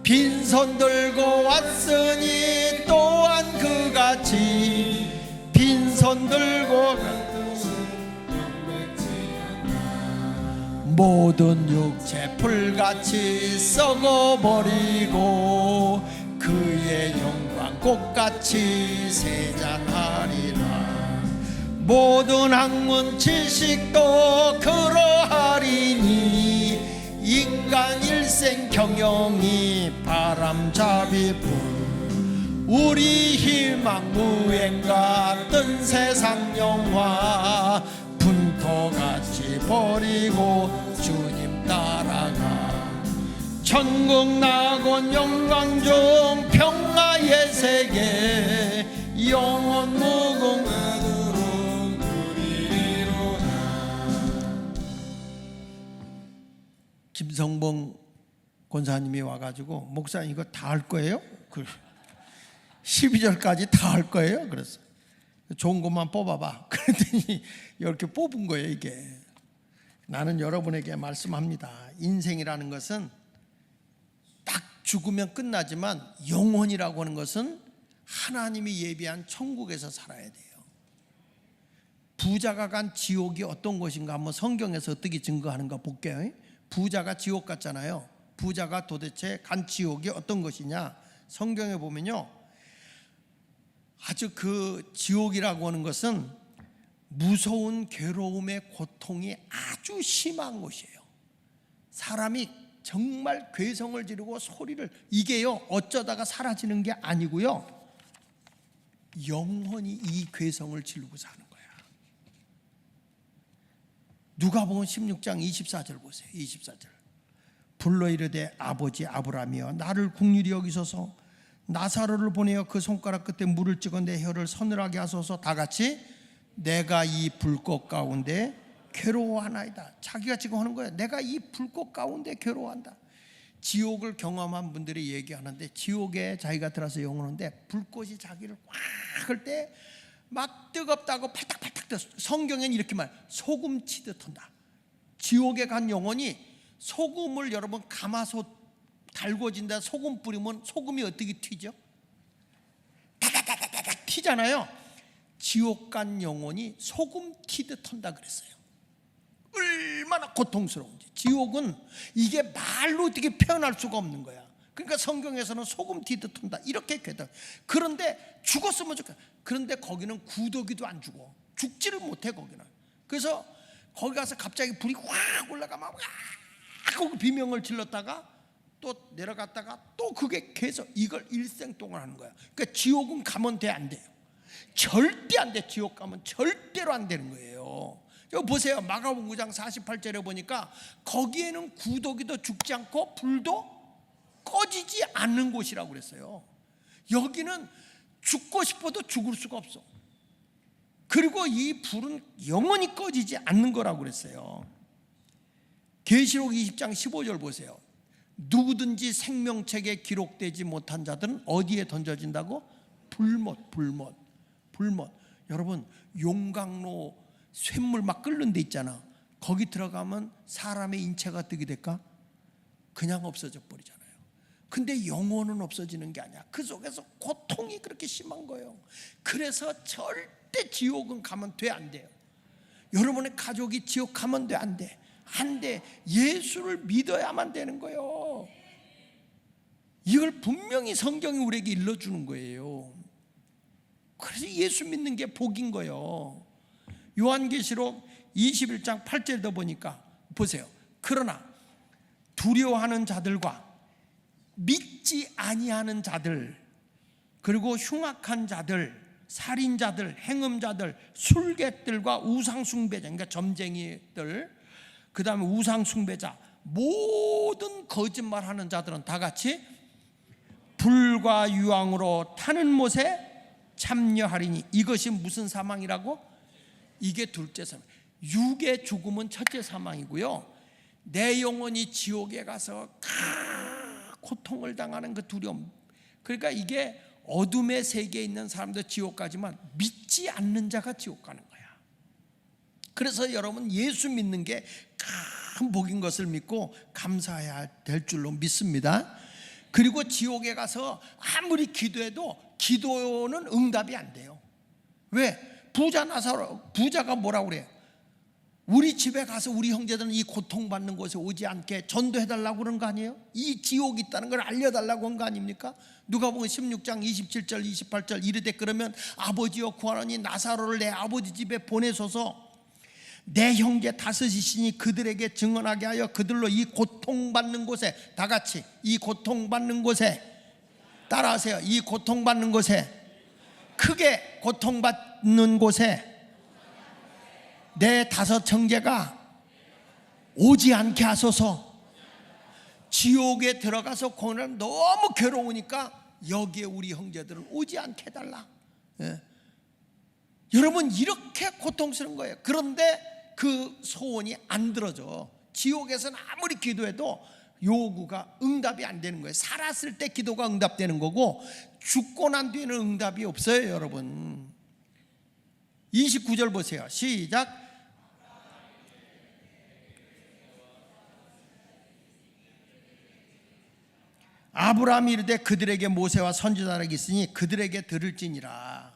빈손 들고 왔으니 또한 그같이 빈손 들고 모든 육체 풀같이 썩어버리고 그의 영광 꽃같이 세잔하리라. 모든 학문 지식도 그러하리니 인간 일생 경영이 바람잡이뿐. 우리 희망 무행 같은 세상 영화 분토같이 버리고 주님 따라가. 천국 낙원 영광 중 평화의 세계 영원 무궁하도록 누리리로다. 김성봉 권사님이 와가지고 목사님 이거 다 할 거예요? 12절까지 다 할 거예요? 그래서 좋은 것만 뽑아봐. 그랬더니 이렇게 뽑은 거예요. 이게 나는 여러분에게 말씀합니다. 인생이라는 것은 딱 죽으면 끝나지만 영혼이라고 하는 것은 하나님이 예비한 천국에서 살아야 돼요. 부자가 간 지옥이 어떤 것인가 한번 성경에서 어떻게 증거하는가 볼게요. 부자가 지옥 갔잖아요. 부자가 도대체 간 지옥이 어떤 것이냐, 성경에 보면요, 아주 그 지옥이라고 하는 것은 무서운 괴로움의 고통이 아주 심한 곳이에요. 사람이 정말 괴성을 지르고 소리를, 이게요 어쩌다가 사라지는 게 아니고요, 영원히 이 괴성을 지르고 사는 거야. 누가복음 16장 24절 보세요. 24절. 불러 이르되 아버지 아브라함이여 나를 긍휼히 여기소서, 나사로를 보내어 그 손가락 끝에 물을 찍어 내 혀를 서늘하게 하소서. 다 같이 내가 이 불꽃 가운데 괴로워하나이다. 자기가 지금 하는 거예요. 내가 이 불꽃 가운데 괴로워한다. 지옥을 경험한 분들이 얘기하는데, 지옥에 자기가 들어서 영혼인데 불꽃이 자기를 확 할 때 막 뜨겁다고 팔딱팔딱 떠. 성경에는 이렇게 말, 소금 치듯 한다. 지옥에 간 영혼이 소금을 여러분 가마솥 달궈진다. 소금 뿌리면 소금이 어떻게 튀죠? 다다다다닥 튀잖아요. 지옥 간 영혼이 소금 튀듯 한다 그랬어요. 얼마나 고통스러운지. 지옥은 이게 말로 어떻게 표현할 수가 없는 거야. 그러니까 성경에서는 소금 튀듯 한다 이렇게 괴담. 그런데 죽었으면 좋겠다. 그런데 거기는 구더기도 안 죽어. 죽지를 못해 거기는. 그래서 거기 가서 갑자기 불이 확 올라가면 와 하고 비명을 질렀다가 또 내려갔다가 또 그게 계속 이걸 일생 동안 하는 거야. 그러니까 지옥은 가면 돼 안 돼요? 절대 안 돼. 지옥 가면 절대로 안 되는 거예요. 여기 보세요. 마가복음 9장 48절에 보니까 거기에는 구더기도 죽지 않고 불도 꺼지지 않는 곳이라고 그랬어요. 여기는 죽고 싶어도 죽을 수가 없어. 그리고 이 불은 영원히 꺼지지 않는 거라고 그랬어요. 계시록 20장 15절 보세요. 누구든지 생명책에 기록되지 못한 자들은 어디에 던져진다고? 불못, 불못, 불못. 여러분 용광로 쇳물 막 끓는 데 있잖아. 거기 들어가면 사람의 인체가 어떻게 될까? 그냥 없어져 버리잖아요. 근데 영혼은 없어지는 게 아니야. 그 속에서 고통이 그렇게 심한 거예요. 그래서 절대 지옥은 가면 돼 안 돼요? 여러분의 가족이 지옥 가면 돼 안 돼? 안 돼. 예수를 믿어야만 되는 거예요. 이걸 분명히 성경이 우리에게 일러주는 거예요. 그래서 예수 믿는 게 복인 거예요. 요한계시록 21장 8절도 보니까 보세요. 그러나 두려워하는 자들과 믿지 아니하는 자들, 그리고 흉악한 자들, 살인자들, 행음자들, 술객들과 우상숭배자, 그러니까 점쟁이들, 그 다음에 우상숭배자, 모든 거짓말하는 자들은 다 같이 불과 유황으로 타는 못에 참여하리니. 이것이 무슨 사망이라고? 이게 둘째 사망. 육의 죽음은 첫째 사망이고요, 내 영혼이 지옥에 가서 고통을 당하는 그 두려움. 그러니까 이게 어둠의 세계에 있는 사람도 지옥 가지만 믿지 않는 자가 지옥 가는 거야. 그래서 여러분 예수 믿는 게 큰 복인 것을 믿고 감사해야 될 줄로 믿습니다. 그리고 지옥에 가서 아무리 기도해도 기도는 응답이 안 돼요. 왜? 부자 나사로, 부자가 뭐라고 그래요? 우리 집에 가서 우리 형제들은 이 고통받는 곳에 오지 않게 전도해달라고 그런 거 아니에요? 이 지옥이 있다는 걸 알려달라고 한 거 아닙니까? 누가복음 16장 27절 28절 이르되 그러면 아버지여 구하노니 나사로를 내 아버지 집에 보내소서. 내 형제 다섯이시니 그들에게 증언하게 하여 그들로 이 고통받는 곳에, 다 같이 이 고통받는 곳에, 따라하세요. 이 고통받는 곳에, 크게 고통받는 곳에 내 다섯 형제가 오지 않게 하소서. 지옥에 들어가서 고난 너무 괴로우니까 여기에 우리 형제들은 오지 않게 해달라. 예. 여러분 이렇게 고통스러운 거예요. 그런데 그 소원이 안 들어져. 지옥에서는 아무리 기도해도 요구가 응답이 안 되는 거예요. 살았을 때 기도가 응답되는 거고 죽고 난 뒤에는 응답이 없어요. 여러분 29절 보세요. 시작. 아브라함이 이르되 그들에게 모세와 선지자들이 있으니 그들에게 들을지니라.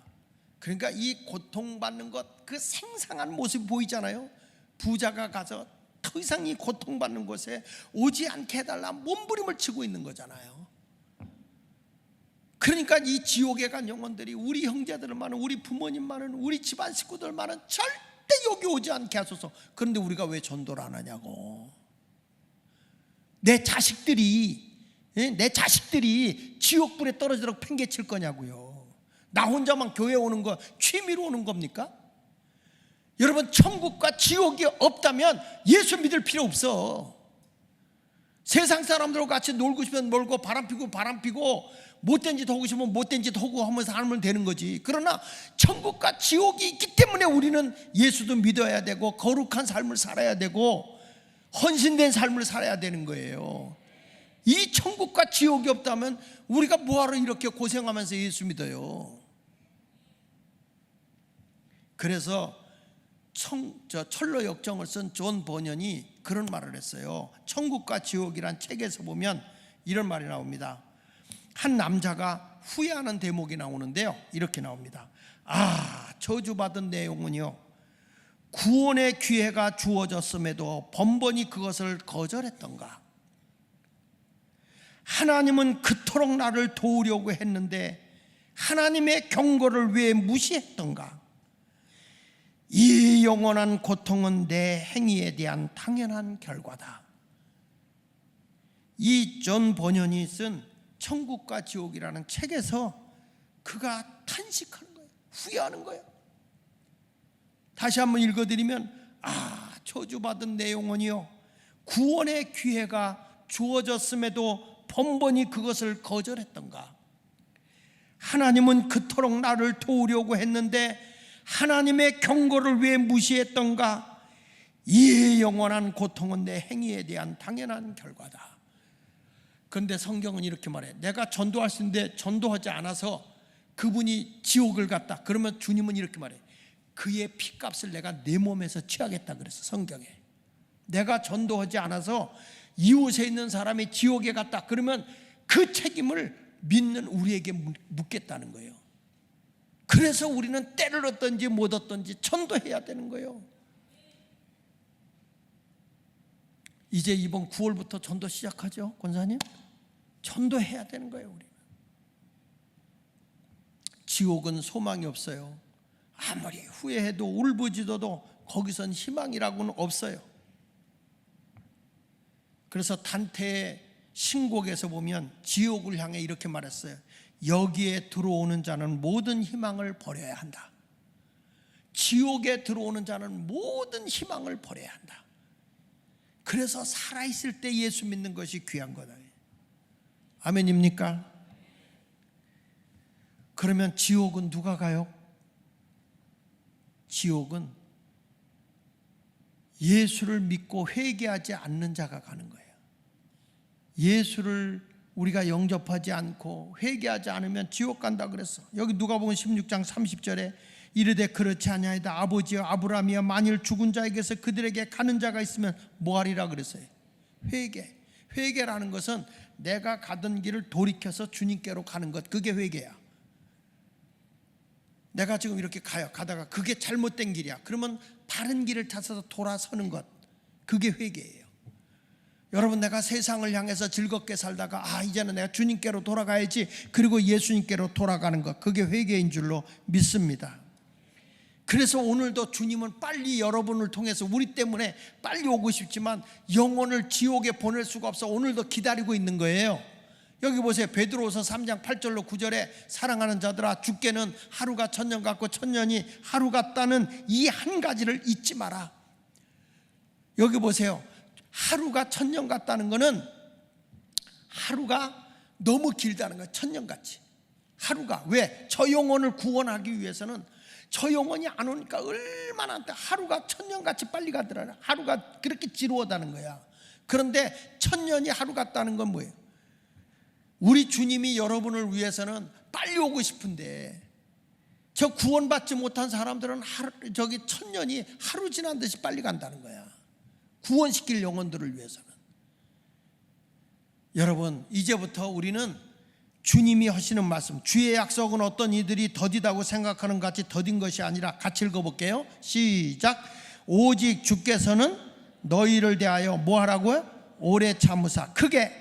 그러니까 이 고통받는 것, 그 생생한 모습이 보이잖아요. 부자가 가서 더 이상 이 고통받는 곳에 오지 않게 해달라 몸부림을 치고 있는 거잖아요. 그러니까 이 지옥에 간 영혼들이 우리 형제들만은, 우리 부모님만은, 우리 집안 식구들만은 절대 여기 오지 않게 하소서. 그런데 우리가 왜 전도를 안 하냐고. 내 자식들이 지옥불에 떨어지도록 팽개칠 거냐고요. 나 혼자만 교회 오는 거 취미로 오는 겁니까? 여러분, 천국과 지옥이 없다면 예수 믿을 필요 없어. 세상 사람들과 같이 놀고 싶으면 놀고 바람 피고 못된 짓 하고 싶으면 못된 짓 하고 하면서 살면 되는 거지. 그러나 천국과 지옥이 있기 때문에 우리는 예수도 믿어야 되고 거룩한 삶을 살아야 되고 헌신된 삶을 살아야 되는 거예요. 이 천국과 지옥이 없다면 우리가 뭐하러 이렇게 고생하면서 예수 믿어요? 그래서 철로 역정을 쓴 존 버년이 그런 말을 했어요. 천국과 지옥이란 책에서 보면 이런 말이 나옵니다. 한 남자가 후회하는 대목이 나오는데요, 이렇게 나옵니다. 저주받은 내 영혼이요, 구원의 기회가 주어졌음에도 번번이 그것을 거절했던가. 하나님은 그토록 나를 도우려고 했는데 하나님의 경고를 왜 무시했던가. 이 영원한 고통은 내 행위에 대한 당연한 결과다. 이 존 버년이 쓴 천국과 지옥이라는 책에서 그가 탄식하는 거예요. 후회하는 거예요. 다시 한번 읽어드리면, 저주받은 내 영혼이요, 구원의 기회가 주어졌음에도 번번이 그것을 거절했던가. 하나님은 그토록 나를 도우려고 했는데 하나님의 경고를 왜 무시했던가. 이 영원한 고통은 내 행위에 대한 당연한 결과다. 그런데 성경은 이렇게 말해. 내가 전도할 수 있는데 전도하지 않아서 그분이 지옥을 갔다. 그러면 주님은 이렇게 말해. 그의 피값을 내가 내 몸에서 취하겠다 그랬어, 성경에. 내가 전도하지 않아서 이웃에 있는 사람이 지옥에 갔다. 그러면 그 책임을 믿는 우리에게 묻겠다는 거예요. 그래서 우리는 때를 얻든지 못 얻든지 전도해야 되는 거예요. 이제 이번 9월부터 전도 시작하죠, 권사님? 전도해야 되는 거예요. 우리는. 지옥은 소망이 없어요. 아무리 후회해도 울부짖어도 거기선 희망이라고는 없어요. 그래서 단테의 신곡에서 보면 지옥을 향해 이렇게 말했어요. 여기에 들어오는 자는 모든 희망을 버려야 한다. 지옥에 들어오는 자는 모든 희망을 버려야 한다. 그래서 살아있을 때 예수 믿는 것이 귀한 거다. 아멘입니까? 그러면 지옥은 누가 가요? 지옥은 예수를 믿고 회개하지 않는 자가 가는 거예요. 예수를 우리가 영접하지 않고 회개하지 않으면 지옥 간다 그랬어. 여기 누가복음 16장 30절에 이르되 그렇지 아니하이다. 아버지여 아브라함이여 만일 죽은 자에게서 그들에게 가는 자가 있으면 뭐하리라 그랬어요. 회개라는 것은 내가 가던 길을 돌이켜서 주님께로 가는 것, 그게 회개야. 내가 지금 이렇게 가다가 그게 잘못된 길이야. 그러면 바른 길을 찾아서 돌아서는 것, 그게 회개예요. 여러분, 내가 세상을 향해서 즐겁게 살다가 이제는 내가 주님께로 돌아가야지, 그리고 예수님께로 돌아가는 것, 그게 회개인 줄로 믿습니다. 그래서 오늘도 주님은 빨리 여러분을 통해서 우리 때문에 빨리 오고 싶지만 영혼을 지옥에 보낼 수가 없어 오늘도 기다리고 있는 거예요. 여기 보세요. 베드로후서 3장 8절로 9절에 사랑하는 자들아, 주께는 하루가 천년 같고 천년이 하루 같다는 이 한 가지를 잊지 마라. 여기 보세요. 하루가 천년 같다는 거는 하루가 너무 길다는 거예요. 천년같이. 하루가. 왜? 저 영혼을 구원하기 위해서는 저 영혼이 안 오니까 얼마나 하루가 천년같이 빨리 가더라. 하루가 그렇게 지루하다는 거야. 그런데 천년이 하루 같다는 건 뭐예요? 우리 주님이 여러분을 위해서는 빨리 오고 싶은데 저 구원받지 못한 사람들은 천년이 하루 지난 듯이 빨리 간다는 거야. 구원시킬 영혼들을 위해서는. 여러분, 이제부터 우리는 주님이 하시는 말씀, 주의 약속은 어떤 이들이 더디다고 생각하는 같이 더딘 것이 아니라, 같이 읽어볼게요. 시작. 오직 주께서는 너희를 대하여 뭐 하라고요? 오래 참으사 크게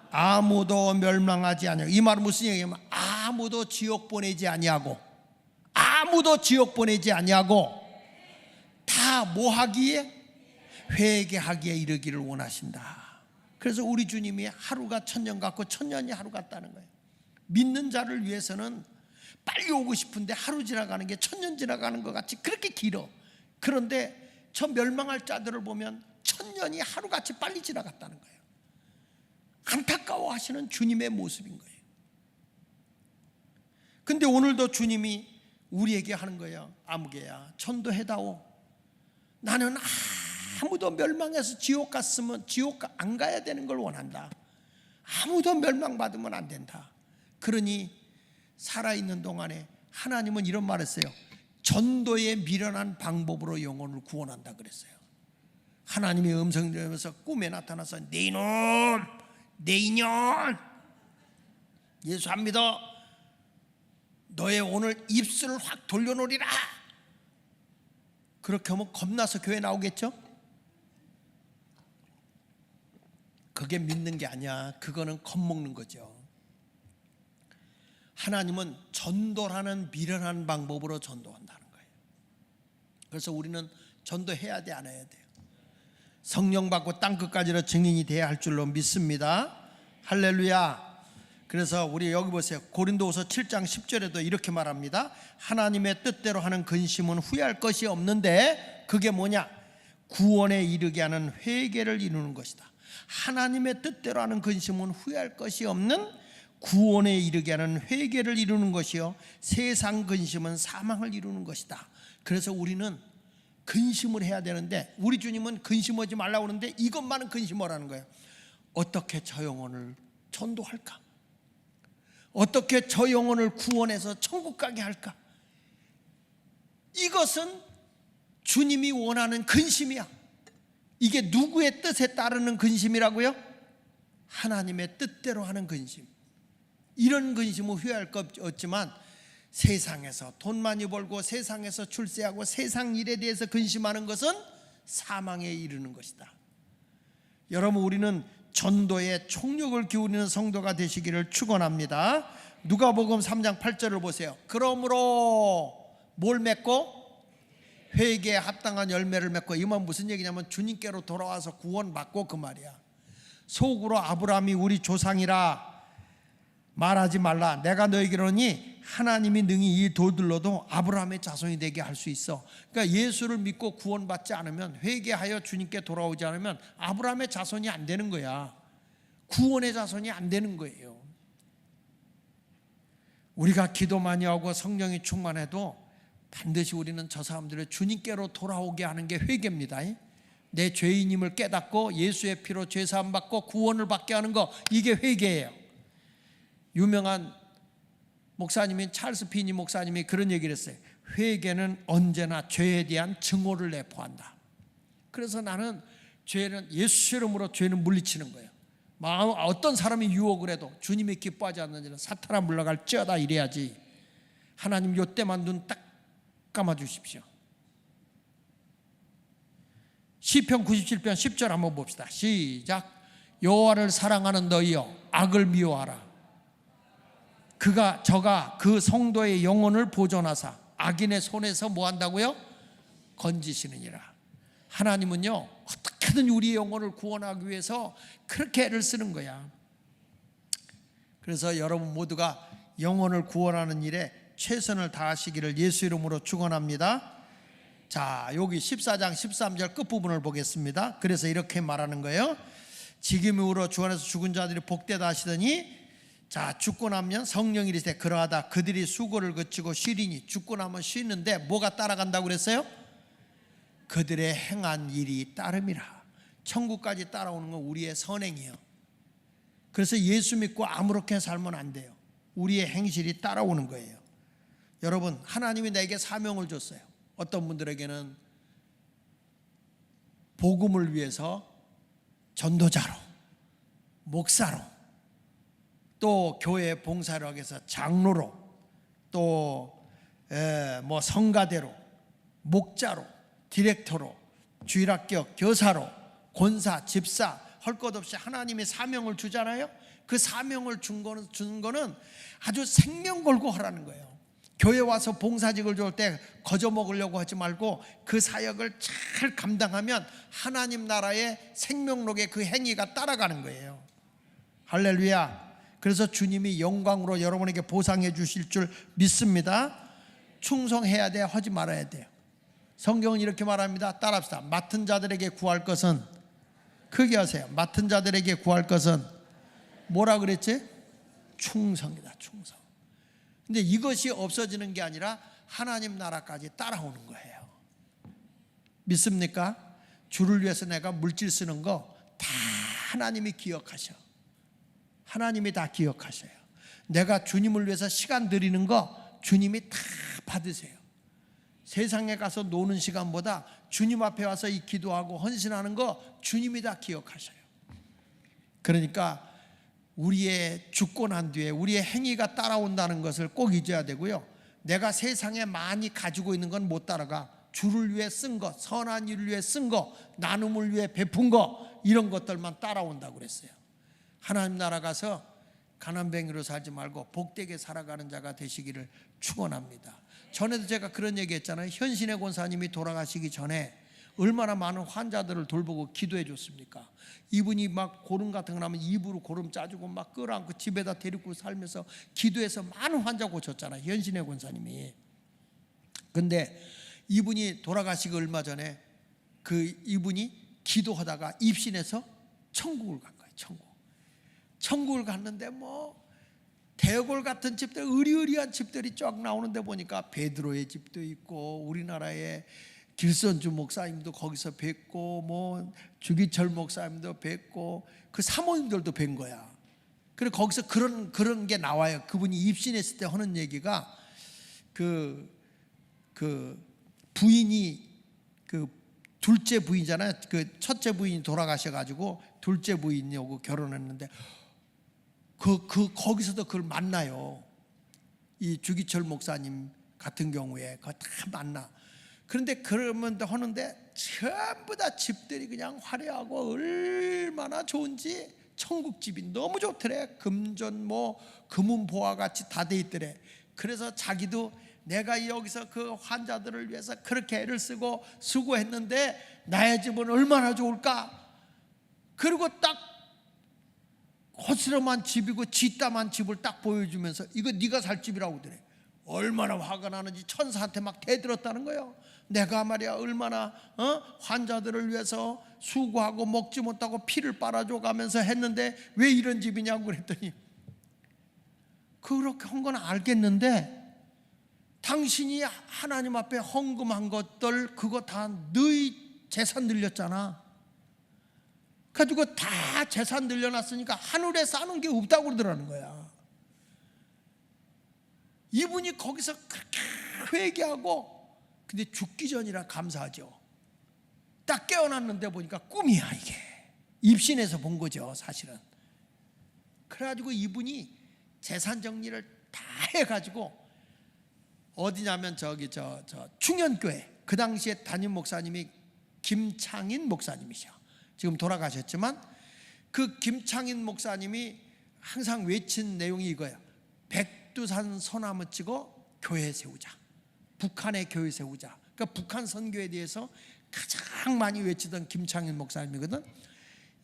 아무도 멸망하지 아니하고. 이 말은 무슨 얘기냐면 아무도 지옥 보내지 아니하고, 아무도 지옥 보내지 아니하고 다 뭐 하기에? 회개하기에 이르기를 원하신다. 그래서 우리 주님이 하루가 천년 같고 천년이 하루 같다는 거예요. 믿는 자를 위해서는 빨리 오고 싶은데 하루 지나가는 게 천년 지나가는 것 같이 그렇게 길어. 그런데 저 멸망할 자들을 보면 천년이 하루같이 빨리 지나갔다는 거예요. 안타까워하시는 주님의 모습인 거예요. 근데 오늘도 주님이 우리에게 하는 거예요. 아무개야, 전도해다오. 나는 아무도 멸망해서 지옥 갔으면 지옥 안 가야 되는 걸 원한다. 아무도 멸망받으면 안 된다. 그러니 살아있는 동안에 하나님은 이런 말을 했어요. 전도에 미련한 방법으로 영혼을 구원한다 그랬어요. 하나님의 음성 들으면서 꿈에 나타나서 내 이놈, 내 인연, 예수 안 믿어? 너의 오늘 입술을 확 돌려놓으리라. 그렇게 하면 겁나서 교회 나오겠죠? 그게 믿는 게 아니야. 그거는 겁먹는 거죠. 하나님은 전도라는 미련한 방법으로 전도한다는 거예요. 그래서 우리는 전도해야 돼, 안 해야 돼요? 성령 받고 땅끝까지로 증인이 돼야 할 줄로 믿습니다. 할렐루야. 그래서 우리 여기 보세요. 고린도후서 7장 10절에도 이렇게 말합니다. 하나님의 뜻대로 하는 근심은 후회할 것이 없는데 그게 뭐냐? 구원에 이르게 하는 회개를 이루는 것이다. 하나님의 뜻대로 하는 근심은 후회할 것이 없는 구원에 이르게 하는 회개를 이루는 것이요, 세상 근심은 사망을 이루는 것이다. 그래서 우리는 근심을 해야 되는데 우리 주님은 근심하지 말라고 하는데 이것만은 근심하라는 거예요. 어떻게 저 영혼을 전도할까? 어떻게 저 영혼을 구원해서 천국 가게 할까? 이것은 주님이 원하는 근심이야. 이게 누구의 뜻에 따르는 근심이라고요? 하나님의 뜻대로 하는 근심. 이런 근심은 후회할 것 없지만 세상에서 돈 많이 벌고 세상에서 출세하고 세상 일에 대해서 근심하는 것은 사망에 이르는 것이다. 여러분, 우리는 전도에 총력을 기울이는 성도가 되시기를 축원합니다. 누가복음 3장 8절을 보세요. 그러므로 뭘 맺고? 회개에 합당한 열매를 맺고. 이건 무슨 얘기냐면 주님께로 돌아와서 구원받고 그 말이야. 속으로 아브라함이 우리 조상이라 말하지 말라. 내가 너에게로니 하나님이 능히 이 돌들로도 아브라함의 자손이 되게 할 수 있어. 그러니까 예수를 믿고 구원받지 않으면, 회개하여 주님께 돌아오지 않으면 아브라함의 자손이 안 되는 거야. 구원의 자손이 안 되는 거예요. 우리가 기도 많이 하고 성령이 충만해도 반드시 우리는 저 사람들을 주님께로 돌아오게 하는 게 회개입니다. 내 죄인임을 깨닫고 예수의 피로 죄사함 받고 구원을 받게 하는 거, 이게 회개예요. 유명한 목사님인 찰스 피니 목사님이 그런 얘기를 했어요. 회개는 언제나 죄에 대한 증오를 내포한다. 그래서 나는 죄는 예수 이름으로 죄는 물리치는 거예요. 어떤 사람이 유혹을 해도 주님이 기뻐하지 않는 일은 사탄아 물러갈지어다 이래야지. 하나님 요때만 눈 딱 감아주십시오. 시편 97편 10절 한번 봅시다. 시작. 여호와를 사랑하는 너희여 악을 미워하라. 저가 그 성도의 영혼을 보존하사 악인의 손에서 뭐 한다고요? 건지시느니라. 하나님은요 어떻게든 우리의 영혼을 구원하기 위해서 그렇게 애를 쓰는 거야. 그래서 여러분 모두가 영혼을 구원하는 일에 최선을 다하시기를 예수 이름으로 축원합니다. 자, 여기 14장 13절 끝부분을 보겠습니다. 그래서 이렇게 말하는 거예요. 지금 이후로 주 안에서 죽은 자들이 복되다 하시더니, 자, 죽고 나면 성령이 이르시되 그러하다 그들이 수고를 거치고 쉬리니. 죽고 나면 쉬는데 뭐가 따라간다고 그랬어요? 그들의 행한 일이 따름이라. 천국까지 따라오는 건 우리의 선행이에요. 그래서 예수 믿고 아무렇게 살면 안 돼요. 우리의 행실이 따라오는 거예요. 여러분, 하나님이 내게 사명을 줬어요. 어떤 분들에게는 복음을 위해서 전도자로, 목사로, 또 교회 봉사를 하기 위해서 장로로, 또 뭐 성가대로, 목자로, 디렉터로, 주일학교 교사로, 권사, 집사, 할 것 없이 하나님이 사명을 주잖아요. 그 사명을 준 거는 아주 생명 걸고 하라는 거예요. 교회 와서 봉사직을 줄 때 거저 먹으려고 하지 말고 그 사역을 잘 감당하면 하나님 나라의 생명록의 그 행위가 따라가는 거예요. 할렐루야. 그래서 주님이 영광으로 여러분에게 보상해 주실 줄 믿습니다. 충성해야 돼, 하지 말아야 돼요. 성경은 이렇게 말합니다. 따라합시다. 맡은 자들에게 구할 것은, 크게 하세요. 맡은 자들에게 구할 것은 뭐라 그랬지? 충성이다, 충성. 근데 이것이 없어지는 게 아니라 하나님 나라까지 따라오는 거예요. 믿습니까? 주를 위해서 내가 물질 쓰는 거 다 하나님이 기억하셔. 하나님이 다 기억하셔요. 내가 주님을 위해서 시간 드리는 거 주님이 다 받으세요. 세상에 가서 노는 시간보다 주님 앞에 와서 이 기도하고 헌신하는 거 주님이 다 기억하셔요. 그러니까 우리의 죽고 난 뒤에 우리의 행위가 따라온다는 것을 꼭 잊어야 되고요. 내가 세상에 많이 가지고 있는 건 못 따라가. 주를 위해 쓴 것, 선한 일을 위해 쓴 것, 나눔을 위해 베푼 것, 이런 것들만 따라온다고 그랬어요. 하나님 나라 가서 가난뱅이로 살지 말고 복되게 살아가는 자가 되시기를 축원합니다. 전에도 제가 그런 얘기 했잖아요. 현신의 권사님이 돌아가시기 전에 얼마나 많은 환자들을 돌보고 기도해 줬습니까? 이분이 막 고름 같은 거 나면 입으로 고름 짜주고 막 끌어안고 집에다 데리고 살면서 기도해서 많은 환자 고쳤잖아요. 현신의 권사님이. 근데 이분이 돌아가시기 얼마 전에 그 이분이 기도하다가 입신해서 천국을 간 거예요. 천국을 갔는데 뭐 대골 같은 집들, 의리의리한 집들이 쫙 나오는데 보니까 베드로의 집도 있고 우리나라의 길선주 목사님도 거기서 뵙고 뭐 주기철 목사님도 뵙고 그 사모님들도 뵌 거야. 그리고 거기서 그런 게 나와요. 그분이 입신했을 때 하는 얘기가 그 부인이 그 둘째 부인이잖아요. 그 첫째 부인이 돌아가셔가지고 둘째 부인하고 결혼했는데 거기서도 그걸 만나요. 이 주기철 목사님 같은 경우에 그거 다 만나. 그런데 그러면 하는데 전부 다 집들이 그냥 화려하고 얼마나 좋은지 천국집이 너무 좋더래. 금전 뭐 금은보화 같이 다 돼 있더래. 그래서 자기도 내가 여기서 그 환자들을 위해서 그렇게 애를 쓰고 수고했는데 나의 집은 얼마나 좋을까. 그리고 딱 허스름한 집이고 쥐땀한 집을 딱 보여주면서 이거 네가 살 집이라고 그래. 얼마나 화가 나는지 천사한테 막 대들었다는 거예요. 내가 말이야 얼마나 환자들을 위해서 수고하고 먹지 못하고 피를 빨아줘 가면서 했는데 왜 이런 집이냐고 그랬더니 그렇게 한 건 알겠는데 당신이 하나님 앞에 헌금한 것들 그거 다 너희 재산 늘렸잖아. 가지고 다 재산 늘려놨으니까 하늘에 싸는 게 없다고 그러더라는 거야. 이분이 거기서 그렇게 회개하고 근데 죽기 전이라 감사하죠. 딱 깨어났는데 보니까 꿈이야 이게. 입신해서 본 거죠 사실은. 그래가지고 이분이 재산 정리를 다 해가지고 어디냐면 저기 저 충현교회 그 당시에 담임 목사님이 김창인 목사님이셔. 지금 돌아가셨지만 그 김창인 목사님이 항상 외친 내용이 이거예요. 백두산 소나무 찍어 교회 세우자. 북한의 교회 세우자. 그러니까 북한 선교에 대해서 가장 많이 외치던 김창인 목사님이거든.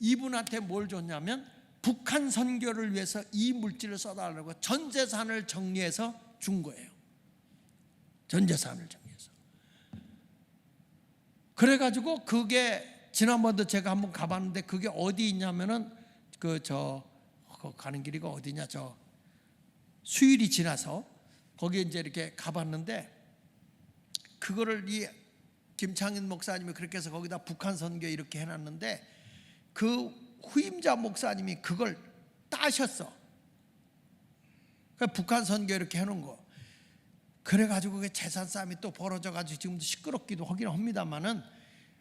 이분한테 뭘 줬냐면 북한 선교를 위해서 이 물질을 써달라고 전 재산을 정리해서 준 거예요. 전 재산을 정리해서. 그래가지고 그게 지난번도 제가 한번 가봤는데 그게 어디 있냐면은 그 가는 길이가 어디냐 저 수일이 지나서 거기에 이제 이렇게 가봤는데 그거를 이 김창인 목사님이 그렇게 해서 거기다 북한 선교 이렇게 해놨는데 그 후임자 목사님이 그걸 따셨어. 그러니까 북한 선교 이렇게 해놓은 거. 그래가지고 그 재산 싸움이 또 벌어져가지고 지금도 시끄럽기도 하긴 합니다만은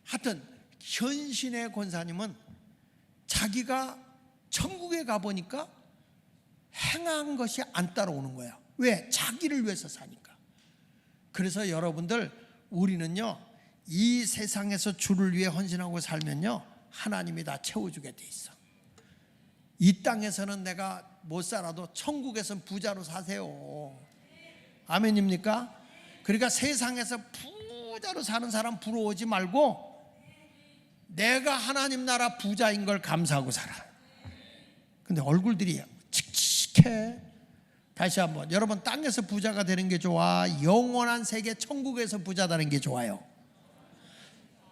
하여튼 현신의 권사님은 자기가 천국에 가보니까 행한 것이 안 따라오는 거야. 왜? 자기를 위해서 사니까. 그래서 여러분들 우리는요 이 세상에서 주를 위해 헌신하고 살면요 하나님이 다 채워주게 돼 있어. 이 땅에서는 내가 못 살아도 천국에서는 부자로 사세요. 아멘입니까? 그러니까 세상에서 부자로 사는 사람 부러워하지 말고 내가 하나님 나라 부자인 걸 감사하고 살아. 근데 얼굴들이 칙칙해. 다시 한번, 여러분, 땅에서 부자가 되는 게 좋아? 영원한 세계 천국에서 부자 되는 게 좋아요?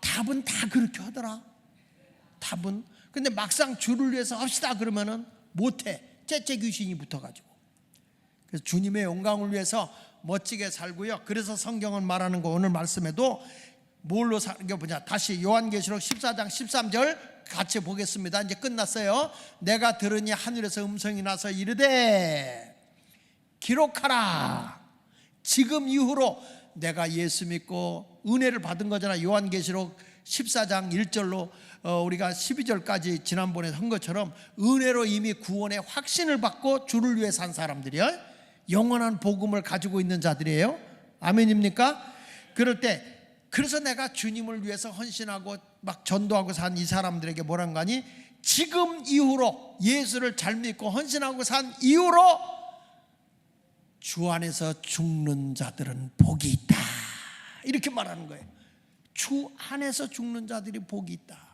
답은 다 그렇게 하더라. 답은. 근데 막상 주를 위해서 합시다 그러면은 못해. 째째 귀신이 붙어가지고. 그래서 주님의 영광을 위해서 멋지게 살고요. 그래서 성경은 말하는 거, 오늘 말씀에도 뭘로 사는 게 뭐냐. 다시 요한계시록 14장 13절 같이 보겠습니다. 이제 끝났어요. 내가 들으니 하늘에서 음성이 나서 이르되 기록하라. 지금 이후로 내가 예수 믿고 은혜를 받은 거잖아. 요한계시록 14장 1절로 우리가 12절까지 지난번에 한 것처럼 은혜로 이미 구원의 확신을 받고 주를 위해 산 사람들이요, 영원한 복음을 가지고 있는 자들이에요. 아멘입니까? 그럴 때, 그래서 내가 주님을 위해서 헌신하고 막 전도하고 산 이 사람들에게 뭐란 거니? 지금 이후로 예수를 잘 믿고 헌신하고 산 이후로 주 안에서 죽는 자들은 복이 있다, 이렇게 말하는 거예요. 주 안에서 죽는 자들이 복이 있다.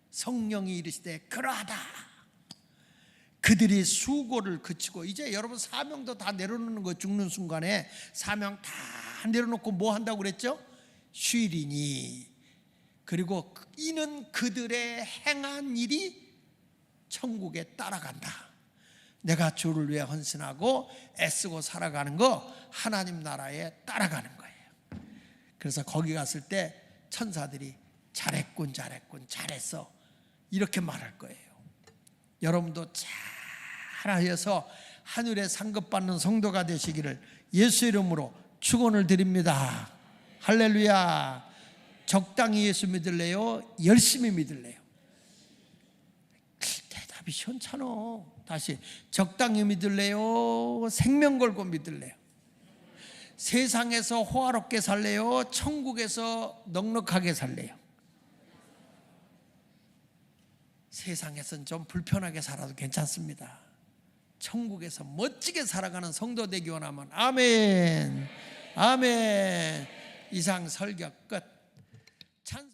성령이 이르시되 그러하다. 그들이 수고를 그치고, 이제 여러분 사명도 다 내려놓는 거예요. 죽는 순간에 사명 다 내려놓고 뭐 한다고 그랬죠? 쉬리니. 그리고 이는 그들의 행한 일이 천국에 따라간다. 내가 주를 위해 헌신하고 애쓰고 살아가는 거 하나님 나라에 따라가는 거예요. 그래서 거기 갔을 때 천사들이 잘했군 잘했군 잘했어 이렇게 말할 거예요. 여러분도 잘하여서 하늘에 상급받는 성도가 되시기를 예수 이름으로 축원을 드립니다. 할렐루야. 적당히 예수 믿을래요? 열심히 믿을래요? 대답이 시원찮아. 다시, 적당히 믿을래요? 생명 걸고 믿을래요? 세상에서 호화롭게 살래요? 천국에서 넉넉하게 살래요? 세상에서는 좀 불편하게 살아도 괜찮습니다. 천국에서 멋지게 살아가는 성도 되기 원하면 아멘. 아멘. 이상 설교 끝.